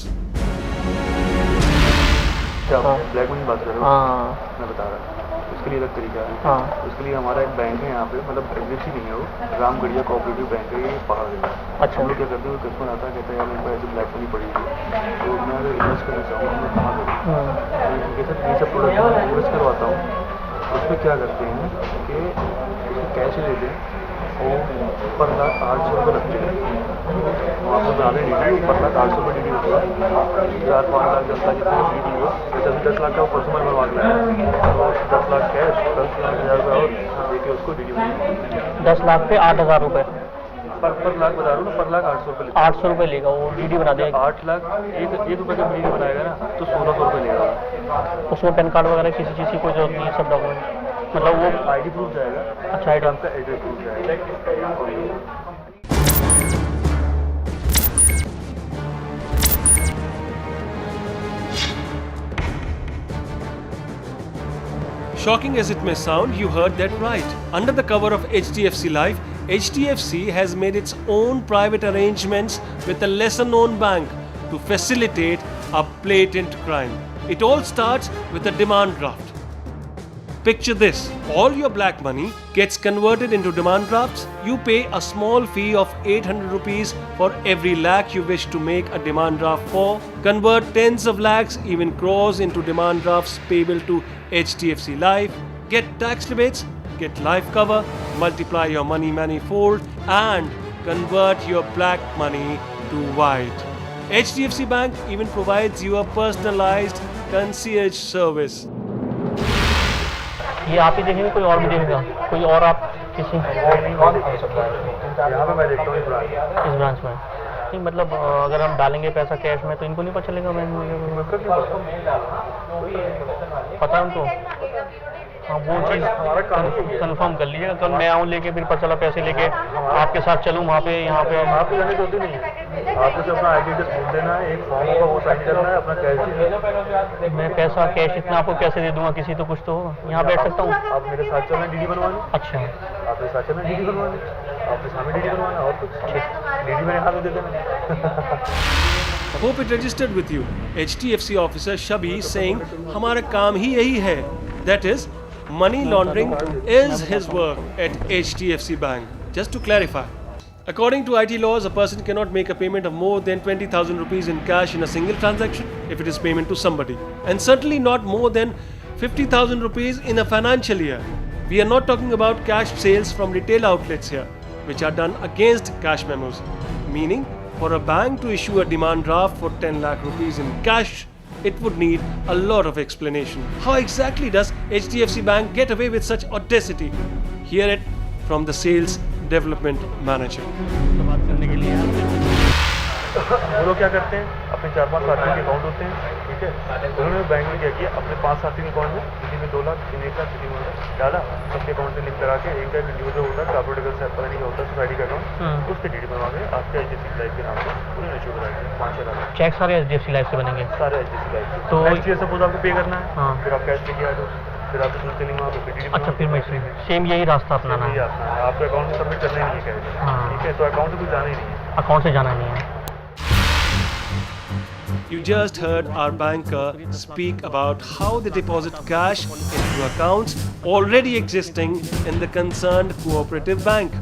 H: क्या black money बात कर रहे हो?
B: हाँ
H: मैं बता रहा हूँ उसके लिए अलग तरीका है।
B: हाँ
H: उसके लिए हमारा एक बैंक है यहाँ पे, मतलब एचडीएफसी नहीं है वो, रामगढ़िया कोऑपरेटिव बैंक है, ये पहाड़ है।
B: अच्छा।
H: हम लोग क्या करते हैं, कस्टमर आता है कहता है यार मेरे पास ऐसे ब्लैक मनी पड़ी हुई है, तो मैं अगर इन्वेस्ट करना चाहूँ तो मैं कहाँ करूँ? उनके साथ ये सब प्रोडक्ट मैं इन्वेस्ट करवाता हूँ। उसमें क्या करते हैं कि उसमें कैश लेते हैं और पर लाख 800 रुपये लगते हैं। आपको बता दें डीडी पर लाख 800 रुपये डीडी होता है। 4, 5 लाख 10 लाख जितना डीडी हो, जैसे अभी 10 लाख का परसों में बनवा के लाया, तो 10 लाख कैश 10,000 रुपये और देके उसको डीडी बना
B: 10 लाख पे 8,000 रुपए,
H: पर लाख बता रहा हूँ ना, पर लाख 800 रुपये
B: 800 रुपए लेगा वो डीडी बना देगा।
H: 8 लाख एक रुपये का डीडी बनाएगा ना तो 1600 रुपये लेगा।
B: उसमें पैन कार्ड वगैरह किसी चीज़ की कोई जरूरत नहीं है, सब डॉक्यूमेंट मतलब वो
H: आईडी प्रूफ जाएगा।
B: अच्छा आइटम
H: आपका एड्रेस प्रूफ जाएगा।
A: Shocking as it may sound, you heard that right. Under the cover of HDFC Life, HDFC has made its own private arrangements with a lesser known bank to facilitate a blatant crime. It all starts with a demand draft. Picture this, all your black money gets converted into demand drafts. You pay a small fee of 800 rupees for every lakh you wish to make a demand draft for. Convert tens of lakhs, even crores into demand drafts payable to HDFC Life. Get tax rebates, get life cover, multiply your money manifold and convert your black money to white. HDFC Bank even provides you a personalized concierge service.
B: ये आप ही देखेंगे कोई और भी देखेगा, कोई और आप किसी
H: यहाँ पे मैं देखता हूँ
B: इस ब्रांच में नहीं, मतलब अगर हम डालेंगे पैसा कैश में तो इनको नहीं पता चलेगा बैंक में, पता है उनको। हाँ वो चीज़ कंफर्म कर लीजिएगा, कल मैं आऊँ लेके फिर पता चला पैसे लेके आपके साथ चलूँ वहाँ पे, यहाँ पे
H: आपको जाने की जरूरत नहीं है। आपको सिर्फ अपना आईडी एड्रेस बोल देना है, एक फॉर्म होगा वो साइन करना है, अपना कैश।
B: मैं पैसा कैश इतना आपको कैसे दे दूँगा, किसी तो कुछ तो होगा। यहाँ बैठ सकता हूँ?
H: आप मेरे साथ चलना डीडी बनवाने।
B: अच्छा
H: आप मेरे साथ चलना डीडी बनवाने, आपके सामने डीडी बनवाना और कुछ डीडी मेरे हाथ में दे देना।
A: Hope it registered with you. HDFC officer Shabi saying, हमारा काम ही यही है. That is, money laundering is his work at HDFC Bank. Just to clarify. According to IT laws, a person cannot make a payment of more than 20,000 rupees in cash in a single transaction if it is payment to somebody. And certainly not more than 50,000 rupees in a financial year. We are not talking about cash sales from retail outlets here, which are done against cash memos. Meaning, for a bank to issue a demand draft for 10 lakh rupees in cash, it would need a lot of explanation. How exactly does HDFC Bank get away with such audacity? Hear it from the sales development manager.
H: वो लोग क्या करते हैं, अपने 4-5 साथियों के account होते हैं, ठीक है, उन्होंने बैंक में क्या किया, अपने 5 साथियों के अकाउंट में किसी में 2 लाख, किसी में 1 लाख, किसी में 1 लाख डाला, सबके अकाउंट से लिंक करा के एक का इंडिविजुअल होता है, कॉर्पोरेटिव से पता नहीं होता, सोसाइटी का अकाउंट, उससे डीडी बनवा के आपके HDFC लाइफ के नाम पर उन्हें इशू करा के 5-6 लाख
B: चेक सारे HDFC लाइफ से बनेंगे,
H: सारे HDFC लाइफ।
B: तो
H: नेक्स्ट ईयर सपोज आपको पे करना है,
B: हाँ।
H: फिर आप कैश लेके आ जाओ, फिर आप दूसरे चलेंगे वहाँ पे डीडी।
B: अच्छा फिर मैं सेम यही रास्ता अपनाना है,
H: आपके अकाउंट में सबमिट करना ही नहीं है कैश, ठीक है, तो अकाउंट से कुछ जाना ही नहीं है,
B: अकाउंट से जाना नहीं है।
A: You just heard our banker speak about how they deposit cash into accounts already existing in the concerned cooperative bank.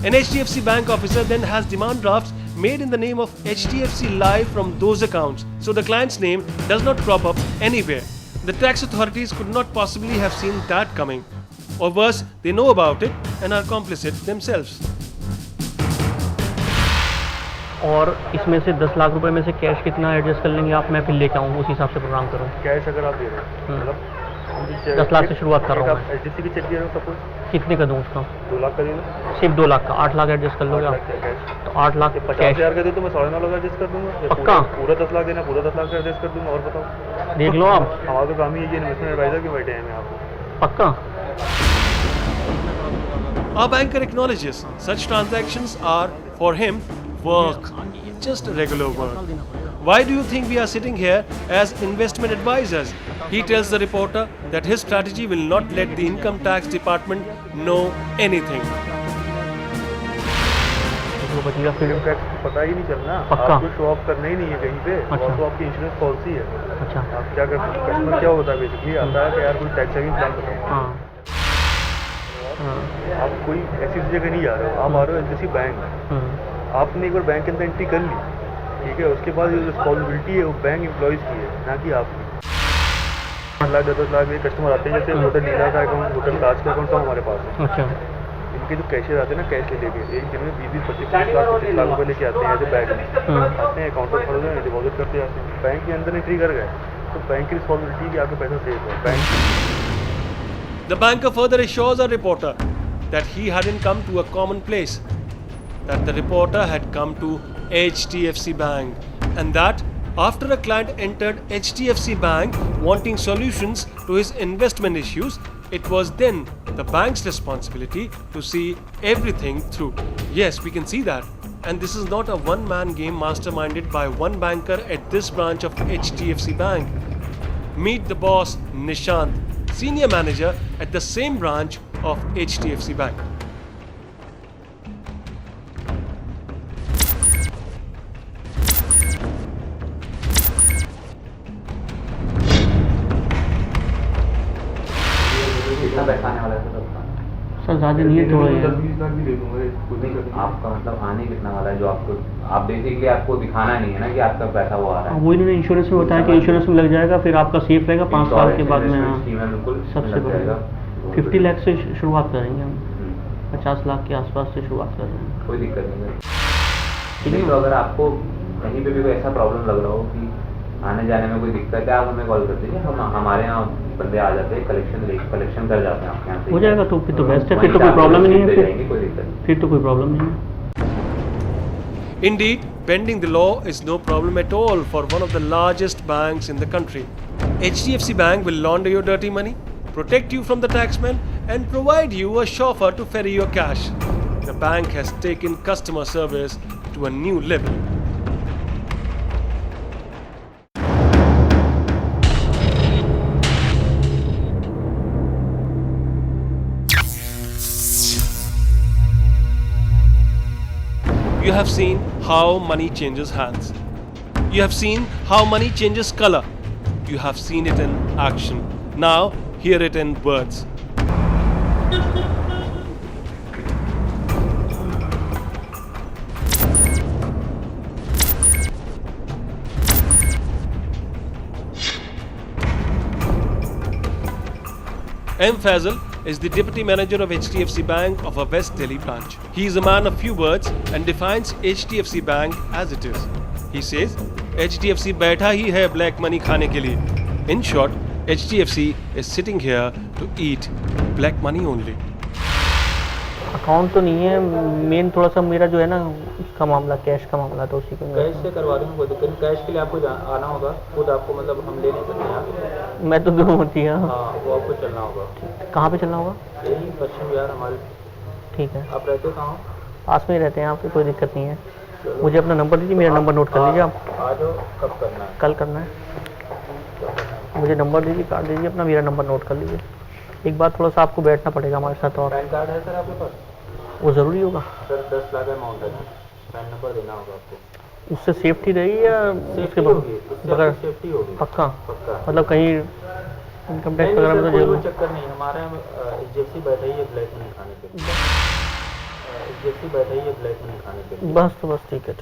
A: An HDFC Bank officer then has demand drafts made in the name of HDFC Life from those accounts, so the client's name does not crop up anywhere. The tax authorities could not possibly have seen that coming. Or worse, they know about it and are complicit themselves.
B: और इसमें से 10 लाख रुपए में से cash कितना adjust कर लेंगे आप, मैं फिर लेके आऊँ उस हिसाब से प्रोग्राम करूँ।
H: कैश अगर आप दे रहे हैं मतलब
B: 10 लाख से शुरुआत कर रहा हूँ मैं।
H: HDFC की चेक दे रहे हो सपोज,
B: कितने का दूँ उसका?
H: 2 लाख का देना,
B: सिर्फ 2 लाख का, 8 लाख एडजस्ट कर लोगे आप? तो 8 लाख
H: 50,000 का दे तो मैं 9.5 लाख एडजस्ट कर दूंगा।
B: पक्का?
H: पूरा 10 लाख देना, पूरा 10 लाख का एडजस्ट कर दूंगा। और बताओ,
B: देख लो आप,
H: हमारा तो काम ही है, इन्वेस्टमेंट एडवाइजर के बैठे हैं मैं आपको।
B: पक्का?
A: Our banker acknowledges such transactions are, for him, work, just regular work. Why do you think we are sitting here as investment advisors? He tells the reporter that his strategy will not let the income tax department know anything.
B: तो बचिएगा फिर
H: income tax पता ही नहीं चलना,
B: पक्का?
H: आपको show off करना ही नहीं है कहीं पे।
B: अच्छा।
H: वो तो आपकी इंश्योरेंस पॉलिसी है।
B: अच्छा।
H: आप क्या करते हैं, कस्टमर क्या होता है बेसिकली, आता है कि यार कोई टैक्स सेविंग प्लान बताओ।
B: हाँ हाँ
H: आप कोई ऐसी जगह नहीं जा रहे हो, आप आ रहे हो एचडीएफसी बैंक। आपने एक बार बैंक के अंदर एंट्री कर ली, ठीक है, उसके बाद जो रिस्पॉन्सिबिलिटी है वो बैंक एम्प्लॉयज़ की है, ना कि आपकी। 8 लाख 10 लाख में कस्टमर आते हैं, जैसे होटल लीला का अकाउंट, होटल ताज का अकाउंट सब हमारे पास है।
B: अच्छा।
H: इनके जो कैशियर आते हैं ना, कैश लेके एक दिन में 20-25 लाख रुपए लेके आते हैं ऐसे बैग में, आते हैं अकाउंट पर खड़े डिपॉजिट करते जाते हैं। बैंक के अंदर एंट्री कर गए तो बैंक की रिस्पॉन्सिबिलिटी कि आपका पैसा सेफ है। Bank
A: The banker further assures a reporter that he hadn't come to a common place, that the reporter had come to HDFC Bank, and that after a client entered HDFC Bank wanting solutions to his investment issues, it was then the bank's responsibility to see everything through. Yes, we can see that. And this is not a one-man game masterminded by one banker at this branch of HDFC Bank. Meet the boss, Nishant, senior manager at the same branch of HDFC Bank.
D: कितना पैसा आने वाला है sir आपका?
B: Sir ज़्यादा नहीं है, थोड़ा ही है।
H: 10-20 लाख भी दे दूंगा, कोई दिक्कत नहीं।
D: आपका मतलब आने कितना वाला है जो आपको, आप बेसिकली आपको दिखाना नहीं है ना कि आपका पैसा वो आ रहा है।
B: वो इन्होंने इंश्योरेंस में बताया कि इंश्योरेंस में लग जाएगा, फिर आपका सेफ रहेगा 5 साल के बाद में। हाँ,
D: स्कीम है बिल्कुल,
B: सबसे
D: लग जाएगा।
B: बढ़िया 50 लाख से शुरुआत करेंगे हम, 50 लाख के आसपास से शुरुआत कर रहे हैं।
D: कोई दिक्कत नहीं है। नहीं तो अगर आपको कहीं पे भी कोई ऐसा प्रॉब्लम लग रहा हो कि आने जाने में कोई दिक्कत है, आप हमें कॉल कर दीजिए, हम हमारे यहाँ बंदे आ जाते हैं, कलेक्शन कर जाते हैं आपके यहाँ से।
B: हो जाएगा तो फिर तो बेस्ट है, फिर तो कोई प्रॉब्लम ही नहीं है,
D: कोई दिक्कत नहीं।
B: फिर तो कोई प्रॉब्लम नहीं है।
A: Indeed, bending the law is no problem at all for one of the largest banks in the country. HDFC Bank will launder your dirty money, protect you from the taxman, and provide you a chauffeur to ferry your cash. The bank has taken customer service to a new level. You have seen how money changes hands. You have seen how money changes color. You have seen it in action. Now, hear it in words. M. Faisal is the deputy manager of HDFC Bank of a West Delhi branch. He is a man of few words and defines HDFC Bank as it is. He says, HDFC बैठा ही है black money खाने के लिए. In short, HDFC is sitting here to eat black money only.
B: Account तो नहीं है, main थोड़ा सा मेरा जो है ना उसका मामला, कैश का मामला, तो उसी को
E: कैश से करवा देंगे, कोई दिक्कत नहीं। कैश के लिए आपको आना होगा खुद, आपको मतलब हम ले नहीं सकते यहाँ।
B: मैं तो दूर होती है।
E: हाँ, वो आपको चलना होगा।
B: कहाँ पे चलना होगा?
E: यही पश्चिम बिहार हमारे।
B: ठीक है।
E: आप रहते कहाँ?
B: पास में ही रहते हैं, यहाँ पे कोई दिक्कत नहीं है। मुझे अपना नंबर दीजिए, मेरा नंबर नोट कर लीजिए आप।
E: आ जाओ, कब करना है?
B: कल करना है। मुझे नंबर दीजिए, कार्ड दीजिए अपना, मेरा नंबर नोट कर लीजिए। एक बार थोड़ा सा आपको बैठना पड़ेगा हमारे साथ। और
E: पैन कार्ड है सर आपके पास?
B: वो ज़रूरी होगा
E: सर, 10 लाख अमाउंट है, पैन नंबर देना होगा आपको।
B: उससे सेफ्टी रहेगी या उसके बगैर?
E: सेफ्टी होगी
B: पक्का?
E: पक्का।
B: मतलब कहीं इनकम टैक्स वगैरह में तो
E: कोई
B: जरूर।
E: चक्कर नहीं, हमारे यहाँ एचडीएफसी बैठा ही है ब्लैक मनी खाने के लिए। एचडीएफसी बैठा ही है ब्लैक मनी खाने के लिए।
B: बस तो बस ठीक है।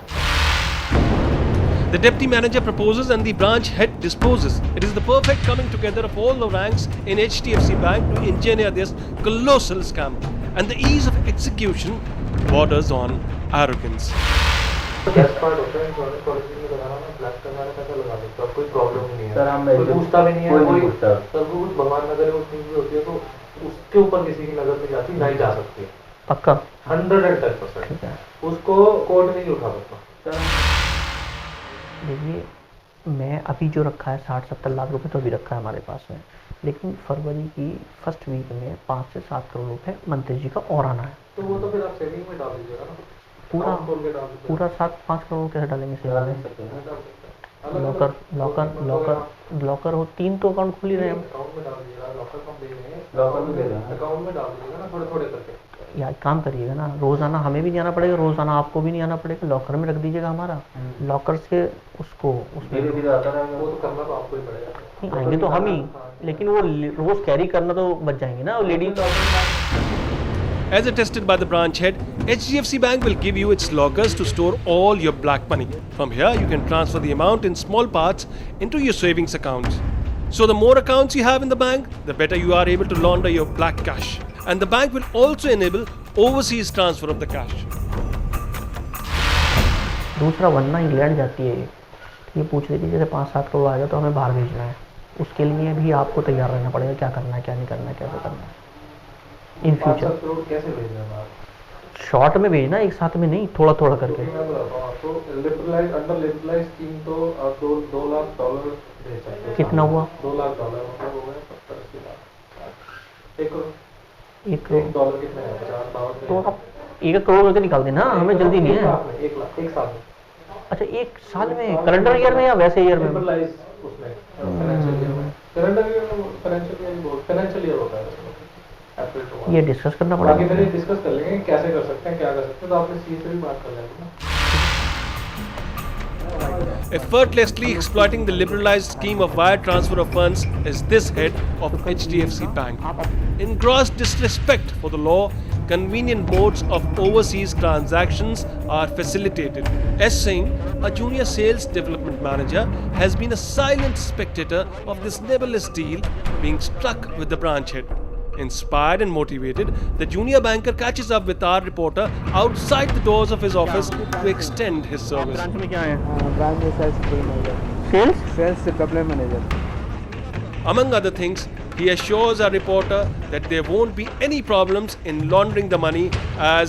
A: The deputy manager proposes and the branch head disposes. It is the perfect coming together of all the ranks in HDFC Bank to engineer this colossal scam. And the ease of execution borders on arrogance.
E: 10 part होता है insurance policy में लगाना है, black करना है, कैसा लगा लेते हो, कोई प्रॉब्लम नहीं है।
D: सर हम
E: कोई पूछता भी नहीं है, कोई
D: पूछता।
E: सब कुछ भगवान नगर में उतनी भी होती है, तो उसके ऊपर किसी की नजर नहीं जाती, नहीं जा सकती।
B: पक्का
E: 110%। उसको कोर्ट नहीं उठा सकता।
B: देखिए, मैं अभी जो रखा है 60-70 लाख रुपए तो अभी रखा है हमारे पास में, लेकिन फरवरी की फर्स्ट वीक में 5 से 7 करोड़ रुपए मंत्री जी का और आना है।
H: तो वो तो फिर आप सेविंग में डाल दीजिएगा ना,
B: पूरा
H: अकाउंट खोल के डाल दीजिएगा।
B: पूरा 7-5 करोड़ कैसे डालेंगे सेविंग में?
H: डाल सकते हैं।
B: लॉकर हो 3 तो अकाउंट खुल ही रहे हैं हम।
H: अकाउंट में डाल दीजिएगा, लॉकर कम दे रहे हैं, लॉकर में दे रहे हैं, अकाउंट में डाल दीजिएगा ना थोड़े थोड़े करके।
B: यार काम करिएगा ना, रोजाना हमें भी नहीं आना पड़ेगा, रोजाना आपको भी नहीं आना पड़ेगा, लॉकर में रख दीजिएगा हमारा, लॉकर से उसको उसमें
H: धीरे आता रहेगा, वो तो करना तो आपको ही पड़ेगा।
B: नहीं आएंगे तो हम ही, लेकिन वो रोज कैरी करना तो बच जाएंगे ना वो lady.
A: As attested by the branch head, HDFC Bank will give you its lockers to store all your black money. From here, you can transfer the amount in small parts into your savings accounts. So the more accounts you have in the bank, the better you are able to launder your black cash. And the bank will also enable overseas transfer of the cash.
B: दूसरा वरना England जाती है ये पूछ रही थी जैसे 5-7 करोड़ आ जाए तो हमें बाहर भेजना है, उसके लिए भी आपको तैयार रहना पड़ेगा, क्या करना है क्या नहीं करना है कैसे करना है इन फ्यूचर।
H: 5-7 करोड़ कैसे भेजना है आप?
B: शॉर्ट में भेजना, एक साथ में नहीं, थोड़ा थोड़ा करके।
H: मैं बताता हूँ आपको, अंडर लिबरलाइज स्कीम तो आप $2 लाख भेज सकते हो।
B: कितना हुआ?
H: $2 लाख मतलब हो गए 70-80 लाख। 1 करोड़ $1 कितने है? 50-52
B: तो आप 1 करोड़ करके निकाल देना, हमें जल्दी नहीं है।
H: 1 लाख 1 साल में।
B: अच्छा 1 साल में, कैलेंडर ईयर में या वैसे ईयर में?
H: लिबरलाइज उसमें फाइनेंशियल ईयर में, कैलेंडर ईयर में फाइनेंशियल ईयर होता है अप्रैल टू।
B: ये डिस्कस करना
H: बाकी
B: पड़ेगा।
H: फिर डिस्कस कर लेंगे कैसे कर सकते हैं, क्या कर सकते हैं, तो आपने सी से भी बात कर लेंगे ना।
A: Effortlessly exploiting the liberalized scheme of wire transfer of funds is this head of HDFC Bank. In gross disrespect for the law, convenient modes of overseas transactions are facilitated. S. Singh, a junior sales development manager, has been a silent spectator of this nebulous deal being struck with the branch head. Inspired and motivated, the junior banker catches up with our reporter outside the doors of his office to extend his service.
B: Branch में क्या है?
E: Branch में sales
B: sales
E: development manager.
A: Among other things, he assures our reporter that there won't be any problems in laundering the money as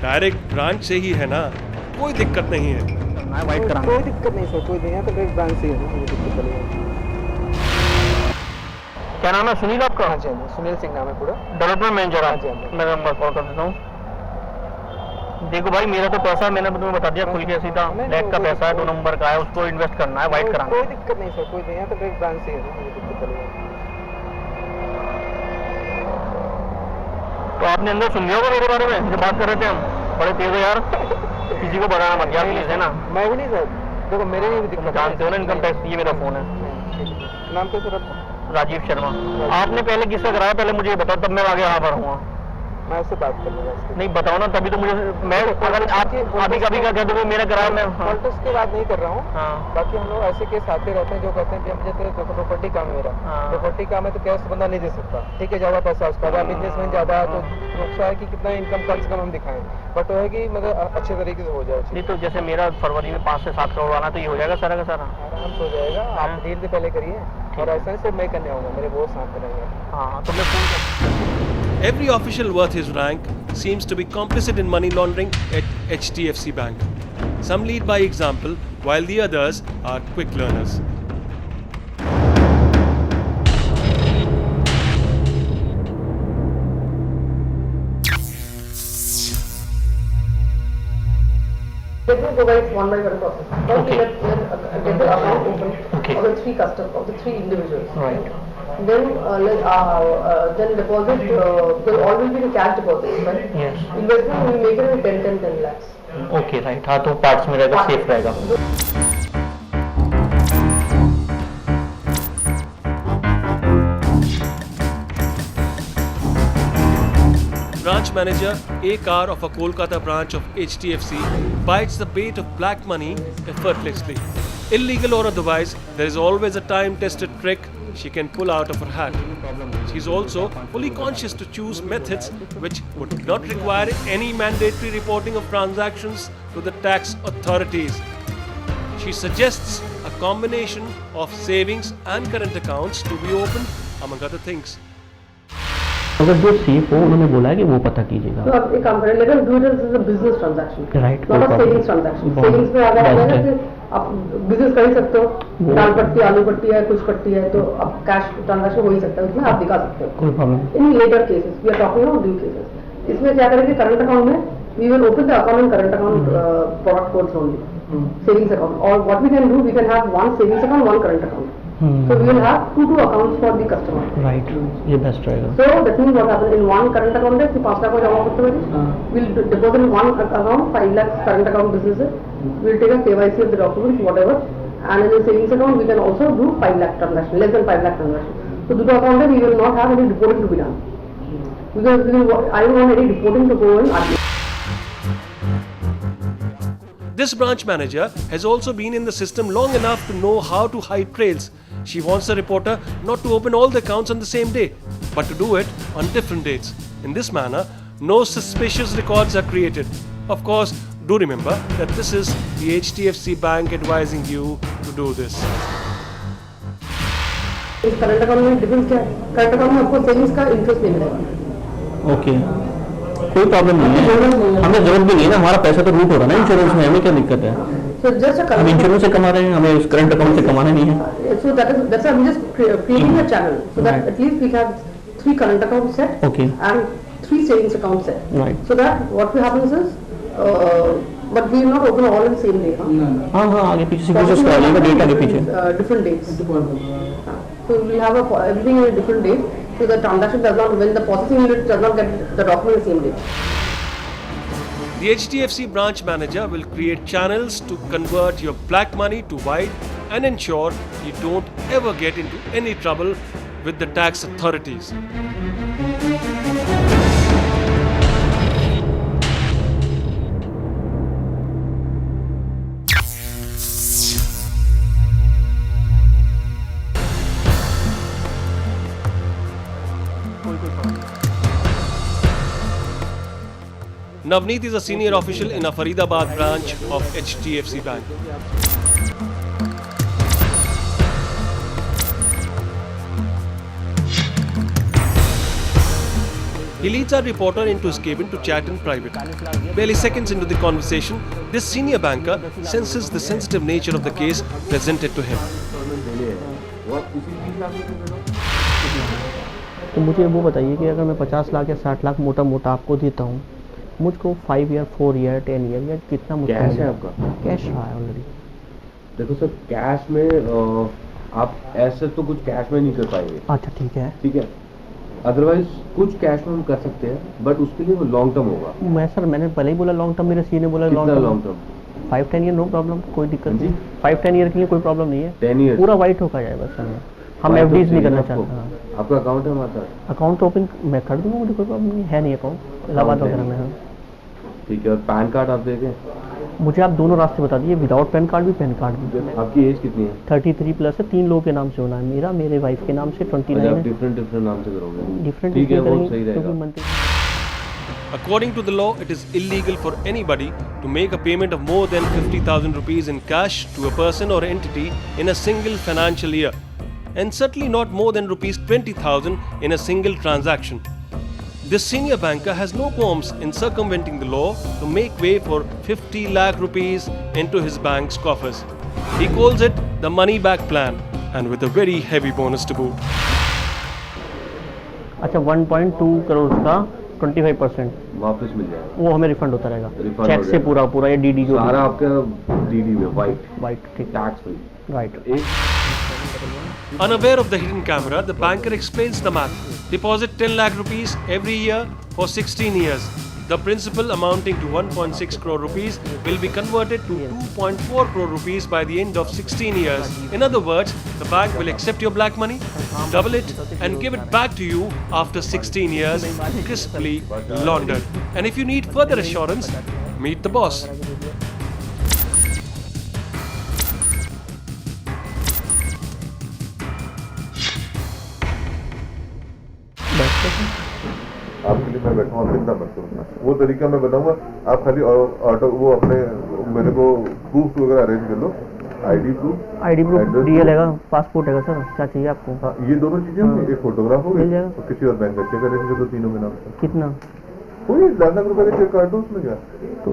A: direct branch से ही है ना, कोई दिक्कत नहीं है।
B: वाइट कराना।
E: कोई दिक्कत नहीं सर, कोई नहीं है, तो डायरेक्ट ब्रांच से ही है, कोई दिक्कत नहीं है।
B: क्या नाम है सुनील आपका?
E: हाँ जी सुनील सिंह नाम है पूरा,
B: डेवलपमेंट मैनेजर।
E: हाँ जी, हाँ जी।
B: मैं नंबर कॉल कर देता हूँ। देखो भाई मेरा तो पैसा मैंने तुम्हें बता दिया खुल के सीधा, बैंक का पैसा है 2 नंबर का है, उसको इन्वेस्ट करना है, वाइट कराना।
E: कोई दिक्कत नहीं सर, कोई नहीं है, तो डायरेक्ट ब्रांच से ही है, कोई दिक्कत नहीं है।
B: तो आपने अंदर सुन लिया होगा मेरे बारे में जो बात कर रहे थे हम, बड़े तेज हो यार, किसी को बताना मत यार प्लीज, है ना?
E: मैं भी नहीं सर, देखो मेरे लिए भी दिक्कत है।
B: जानते हो ना इनकम टैक्स, ये मेरा फोन है।
E: नाम क्या सर आपका?
B: राजीव शर्मा। आपने पहले किसका कराया, पहले मुझे बताओ, तब मैं आगे यहाँ पर हूँ।
E: मैं उससे बात कर लूँगा इसके।
B: नहीं बताओ ना, तभी तो मुझे, मैं अगर आप अभी कभी का कह दो मेरा कराया मैं।
E: पॉलिटिक्स की बात नहीं कर रहा हूँ,
B: हाँ।
E: बाकी हम लोग ऐसे केस आते रहते हैं जो कहते हैं कि मुझे तो प्रॉपर्टी काम है मेरा,
B: हाँ।
E: प्रॉपर्टी काम है तो कैश बंदा नहीं दे सकता, ठीक है, ज्यादा पैसा उसका, बिजनेसमैन ज्यादा है तो नुकसान है कि कितना इनकम कम से कम हम दिखाएं, बट वो है कि मतलब अच्छे तरीके से हो जाए।
B: नहीं तो जैसे मेरा फरवरी में 5 से 7 करोड़ आना, तो ये हो जाएगा सारा का सारा?
E: आराम से हो जाएगा, आप डील से पहले करिए, और ऐसा से मैं करने आऊँगा, मेरे बहुत साथ में रहेंगे।
B: हाँ तो मैं फोन कर।
A: Every official worth his rank seems to be complicit in money laundering at HDFC Bank. Some lead by example, while the others are quick learners.
I: Let me go by one by one process. First,
B: Okay.
I: let's get the account open
B: Okay.
I: of the 3 customers, of the 3 individuals.
B: Right.
I: Then deposit. There always be the cash deposit, right?
B: Yes.
I: Investment we make it in 10 lakhs.
B: Okay right. हाँ तो parts में रहेगा, safe रहेगा।
A: Branch manager A.K. of a Kolkata branch of HDFC bites the bait of black money effortlessly. Illegal or otherwise, there is always a time-tested trick she can pull out of her hat. She is also fully conscious to choose methods which would not require any mandatory reporting of transactions to the tax authorities. She suggests a combination of savings and current accounts to be opened, among other things.
B: अगर जो safe हो उन्होंने बोला है कि वो पता कीजिएगा।
I: So आप एक काम करें, let us do it as a business transaction,
B: Right,
I: not a
B: कोई
I: savings
B: problem।
I: transaction.
B: बहुत
I: Savings में अगर
B: best
I: है ना
B: है।
I: कि आप बिजनेस कर ही सकते हो, दाल पट्टी, आलू पट्टी है, कुछ पट्टी है, तो अब कैश ट्रांजैक्शन हो ही सकता है, उसमें आप दिखा सकते हो।
B: कोई problem
I: in later cases we are talking about due cases. इसमें क्या करेंगे, करंट अकाउंट में we will open the account in current account product codes only, savings account, or what we can do, we can have one savings account, one current account. So we will have two accounts for the customer.
B: Right, ये best रहेगा।
I: So that means what happens in one current account है, 5 लाख को जमा करते हैं, we'll deposit in one account 5 lakhs current account business है, we'll take a KYC of the documents whatever, and in the savings account we can also do 5 lakh transaction, less than 5 lakh transaction. So the account we will not have any reporting to be done, because I don't want any reporting to go in RBI.
A: This branch manager has also been in the system long enough to know how to hide trails. She wants the reporter not to open all the accounts on the same day, but to do it on different dates. In this manner, no suspicious records are created. Of course, do remember that this is the HDFC Bank advising you to do this.
I: इस current account में difference क्या है? Current account में आपको savings का interest नहीं मिलेगा।
B: Okay, कोई प्रॉब्लम नहीं है, हमें जरूरत भी नहीं है ना, हमारा पैसा तो रूट हो रहा है ना इंश्योरेंस में, हमें क्या दिक्कत है?
I: So just a
B: हम इंश्योरेंस से कमा रहे हैं, हमें उस करंट अकाउंट से कमाना नहीं है।
I: So that's why we just creating a channel so that at least we have 3 current accounts set,
B: Okay.
I: and 3 savings accounts set.
B: Right.
I: So that what happens is, but we will not open all in the same day.
B: हाँ हाँ, आगे पीछे से process करा लेगा, date आगे पीछे।
I: Different dates. So we will have everything in a different date. So the transaction does not, when the processing unit does not get the document the same day.
A: The HDFC branch manager will create channels to convert your black money to white and ensure you don't ever get into any trouble with the tax authorities. Navneet is a senior official in a Faridabad branch of HDFC Bank. He leads our reporter into his cabin to chat in private. Barely seconds into the conversation, this senior banker senses the sensitive nature of the case presented to him.
B: तो मुझे वो बताइए कि अगर मैं 50 लाख या 60 लाख मोटा मोटा आपको देता हूँ, मुझको 5 ईयर, 4 ईयर, 10 ईयर या कितना मुझको
J: कैश है आपका?
B: कैश रहा है ऑलरेडी।
J: देखो सर, कैश में आप ऐसे तो कुछ कैश में नहीं कर पाएंगे।
B: अच्छा ठीक है,
J: ठीक है, अदरवाइज कुछ कैश में हम कर सकते हैं, बट उसके लिए वो लॉन्ग टर्म होगा।
B: मैंने पहले ही बोला लॉन्ग टर्म, मेरे सी ने बोला
J: long
B: long
J: term
B: 5-10 year no problem, कोई दिक्कत नहीं। 5-10 ईयर के लिए कोई प्रॉब्लम नहीं है,
J: 10 ईयर
B: पूरा वाइट होकर जाए बस। हम एफडीज नहीं करना चाहते।
J: आपका अकाउंट है हमारे साथ?
B: अकाउंट ओपन मैं कर दूंगा, मुझे कोई प्रॉब्लम नहीं है, नहीं अकाउंट इलाहाबाद वगैरह में है।
J: ठीक है, और पैन कार्ड आप देंगे?
B: मुझे आप दोनों रास्ते बता दीजिए, विदाउट पैन कार्ड भी, पैन कार्ड भी।
J: आपकी एज कितनी है?
B: 33 प्लस है, 3 लोगों के नाम से होना है, मेरा, मेरे वाइफ के नाम से 29 है।
J: डिफरेंट नाम से करोगे?
B: डिफरेंट,
J: ठीक है, वो सही रहेगा।
A: According to the law, it is illegal for anybody to make a payment of more than 50,000 rupees in cash to a person or entity in a single financial year, and certainly not more than rupees 20,000 in a single transaction. This senior banker has no qualms in circumventing the law to make way for 50 lakh rupees into his bank's coffers. He calls it the money back plan, and with a very heavy bonus to boot.
B: अच्छा, 1.2 करोड़ का 25%
J: वापस मिल जाएगा,
B: वो हमें refund होता रहेगा
J: refund
B: check
J: हो
B: से,
J: जाएगा।
B: पूरा या डीडी जो
J: सारा आपका डीडी में
B: वाइट, ठीक,
J: tax free,
B: right.
A: Unaware of the hidden camera, the banker explains the math. Deposit 10 lakh rupees every year for 16 years. The principal amounting to 1.6 crore rupees will be converted to 2.4 crore rupees by the end of 16 years. In other words, the bank will accept your black money, double it, and give it back to you after 16 years, crisply laundered. And if you need further assurance, meet the boss.
H: आपके लिए मैं बैठा हूँ, चिंता मत करो, वो तरीका मैं बताऊंगा। आप खाली ऑटो वो अपने मेरे को प्रूफ वगैरह अरेंज कर लो, आईडी प्रूफ,
B: डीएल है, पासपोर्ट है सर, क्या चाहिए आपको?
H: हाँ, ये दोनों चीजें होंगी, एक फोटोग्राफ होगी
B: मिल जाएगा।
H: और किसी और बैंक का चेक अरेंज कर दो तीनों के नाम से।
B: कितना?
H: कोई लाख रुपए का चेक काट दो उसमें क्या।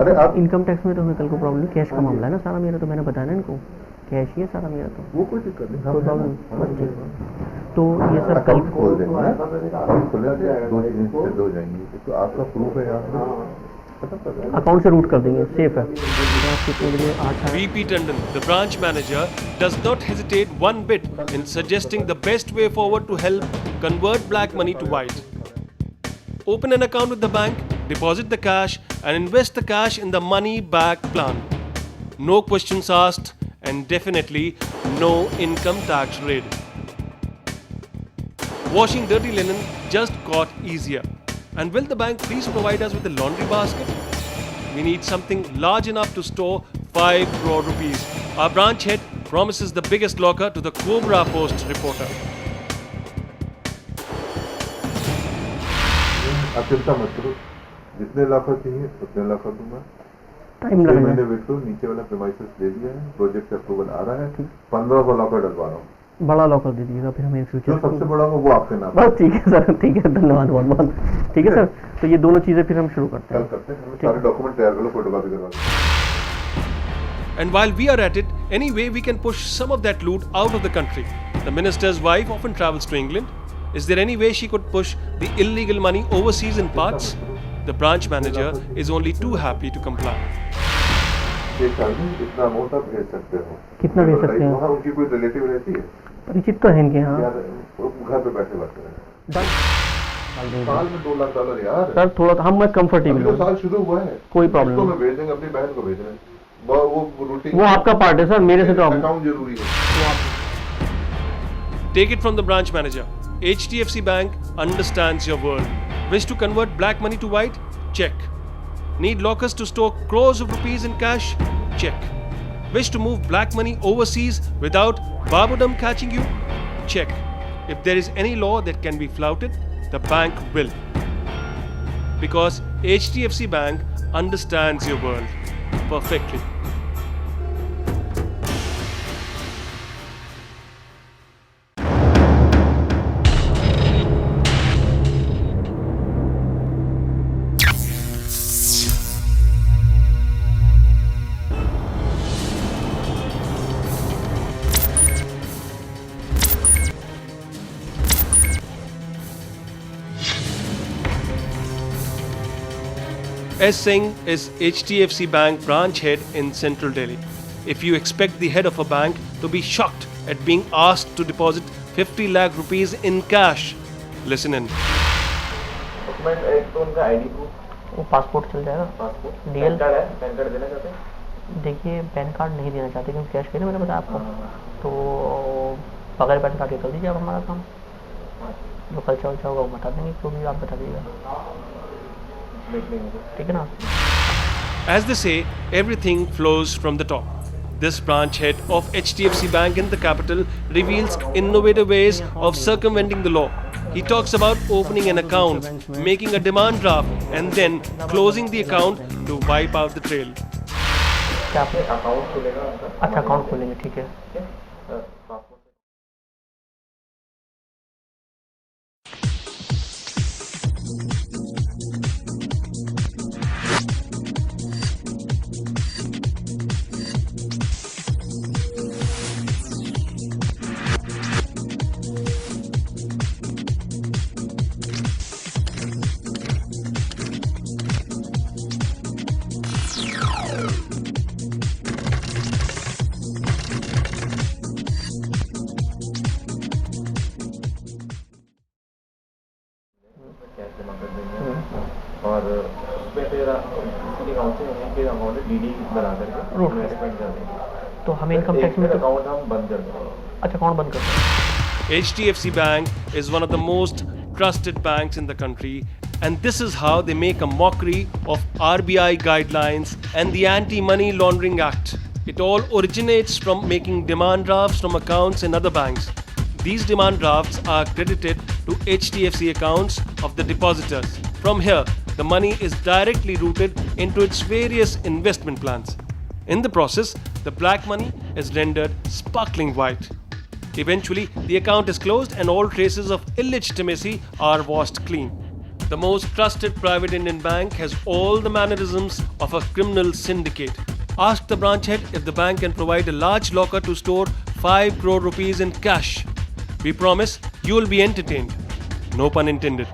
H: अरे आप
B: इनकम टैक्स में तो हमें कल को प्रॉब्लम कैश का मामला है ना सारा मेरा, तो मैंने बताया ना इनको कैश ही है सारा मेरा, तो
H: वो कोई दिक्कत नहीं,
B: कोई प्रॉब्लम नहीं। तो ये सर कल
H: अकाउंट खोल देंगे, अकाउंट खोल देंगे, 2 चीजें सिद्ध हो जाएंगी। एक तो आपका प्रूफ है यहाँ
B: अकाउंट से रूट कर देंगे, सेफ है। आप कितने बजे 8
A: VP Tandon, the branch manager, does not hesitate one bit in suggesting the best way forward to help convert black money to white. Open an account with the bank, deposit the cash, and invest the cash in the money back plan. No questions asked, and definitely no income tax raid. Washing dirty linen just got easier. And will the bank please provide us with a laundry basket? We need something large enough to store 5 crore rupees. Our branch head promises the biggest locker to the Cobra Post reporter.
H: आप चिंता मत करो, जितने लाखों चाहिए उतने लाखों दूंगा।
B: टाइम
H: 6 महीने वेट करो, नीचे वाला प्रीमाइसेस ले लिया है, प्रोजेक्ट अप्रूवल आ रहा है, 1500 लॉकर डलवा रहा हूँ।
B: बड़ा लॉकर दे दीजिएगा फिर हमें फ्यूचर।
H: जो सबसे बड़ा होगा वो आपके नाम।
B: बस ठीक है सर, ठीक है, धन्यवाद बहुत बहुत। ठीक है सर, तो ये दोनों चीजें फिर हम शुरू करते हैं।
H: कल करते हैं, सारे डॉक्यूमेंट तैयार कर लो, फोटोकॉपी करवा दो।
A: And while we are at it, any way we can push some of that loot out of the country. The minister's wife often travels to England. Is there any way she could push the illegal money overseas in parts? The branch manager is only too happy to comply.
H: एक साल में इतना amount आप भेज सकते हो।
B: कितना भेज सकते हैं?
H: वहाँ उनकी कोई रिलेटिव रहती है?
B: परिचित तो है इनके यहाँ।
H: यार वो घर पे बैठे बैठे हैं। साल में $2 लाख यार।
B: सर थोड़ा हम मैं कंफर्टेबल हूँ।
H: साल शुरू हुआ है,
B: कोई प्रॉब्लम
H: नहीं।
B: नहीं।
H: भेज देंगे, अपनी बहन को भेज रहे हैं। वो रूटीन।
B: वो आपका पार्ट है सर, मेरे से तो
H: अकाउंट जरूरी है।
A: Take it from the branch manager. HDFC Bank understands your world. Wish to convert black money to white? Check. Need lockers to store crores of rupees in cash? Check. Wish to move black money overseas without Babudam catching you? Check. If there is any law that can be flouted, the bank will. Because HDFC Bank understands your world perfectly. S. Singh is HDFC Bank branch head in Central Delhi. If you expect the head of a bank to be shocked at being asked to deposit 50 lakh rupees in cash, listen in.
D: Document एक तो उनका ID proof,
B: वो passport चल जाएगा।
D: Passport,
B: DL
D: pan card है, pan card देना चाहते हैं?
B: देखिए पैन कार्ड नहीं देना चाहते क्योंकि कैश के लिए मैंने बताया आपको, तो बगैर पैन कार्ड के कर दीजिए आप हमारा काम। जो खर्चा वर्चा होगा वो बता देंगे, जो भी आप बता दीजिएगा, ठीक है ना।
A: As they say, everything flows from the top. This branch head of HDFC Bank in the capital reveals innovative ways of circumventing the law. He talks about opening an account, making a demand draft, and then closing the account to wipe out the trail.
B: क्या आपने
D: account खुलेगा उनका।
B: अच्छा account खोलेंगे, ठीक है।
D: Passport और उसमें फिर किसी अकाउंट से उनके अकाउंट में डीडी बना करके इन्वेस्टमेंट कर देंगे।
B: तो हमें इनकम टैक्स में तो
D: अकाउंट हम बंद कर देंगे।
B: अच्छा अकाउंट बंद कर देंगे।
A: HDFC Bank is one of the most trusted banks in the country, and this is how they make a mockery of RBI guidelines and the Anti-Money Laundering Act. It all originates from making demand drafts from accounts in other banks. These demand drafts are credited to HDFC accounts of the depositors. From here, the money is directly routed into its various investment plans. In the process, the black money is rendered sparkling white. Eventually, the account is closed and all traces of illegitimacy are washed clean. The most trusted private Indian bank has all the mannerisms of a criminal syndicate. Ask the branch head if the bank can provide a large locker to store 5 crore rupees in cash. We promise you will be entertained. No pun intended.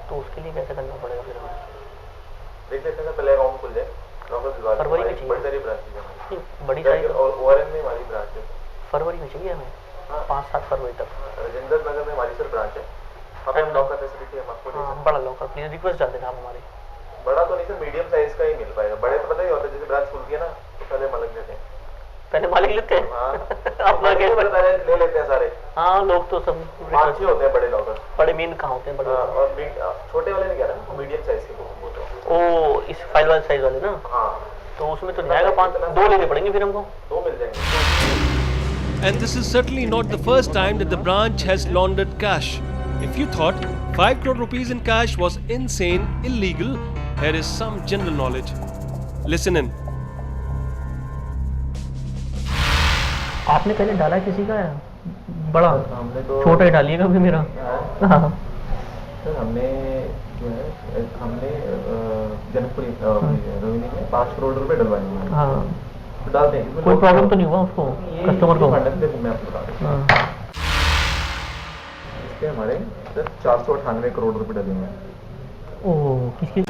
B: तो उसके लिए कैसे करना पड़ेगा फिर हमें?
H: देख लेते हैं पहले अकाउंट खुल जाए, नौकर दिलवा देंगे।
B: फरवरी में चाहिए।
H: बड़ी सारी ब्रांच है हमारी।
B: बड़ी साइज
H: और ओआरएम में हमारी ब्रांच है।
B: फरवरी में चाहिए हमें, 5-7 फरवरी तक।
H: राजेंद्र नगर में हमारी सर ब्रांच है, वहाँ पे हम लॉकर फैसिलिटी हम आपको दे सकते हैं।
B: बड़ा लॉकर प्लीज रिक्वेस्ट डाल देना आप हमारी।
H: बड़ा तो नहीं सर, मीडियम साइज का ही मिल पाएगा। बड़े तो पता ही होता है, जैसे ब्रांच खुलती है ना तो पहले मालिक लेते हैं।
B: पहले मालिक लेते हैं?
H: हाँ
B: अपना
H: पहले ले लेते हैं सारे।
B: हाँ लोग तो सब
H: 5 ही होते हैं बड़े लॉकर।
B: बड़े मेन कहाँ होते हैं बड़े?
H: और छोटे वाले नहीं कह रहा, मीडियम साइज के बोल रहा हूँ।
B: ओ इस फाइल वाले साइज वाले ना?
H: हाँ
B: तो उसमें तो जाएगा 5, 2 लेने पड़ेंगे फिर हमको।
H: 2 मिल जाएंगे।
A: And this is certainly not the first time that the branch has laundered cash. If you thought 5 crore rupees in cash was insane, illegal, here is some general knowledge. Listen in.
B: आपने पहले डाला किसी का बड़ा?
H: हमने तो
B: छोटा ही डालिएगा भी मेरा। हाँ।
H: सर हमने जो है हमने जनकपुरी रोहिणी में 5 करोड़ रुपए डलवाए हैं।
B: हाँ
H: तो डालते हैं।
B: कोई प्रॉब्लम तो नहीं हुआ उसको कस्टमर को?
H: देखो मैं आपको बता दूँ,
B: हाँ।
H: इसके हमारे सर 498 करोड़ रुपए डले हैं।
B: ओह किसकी?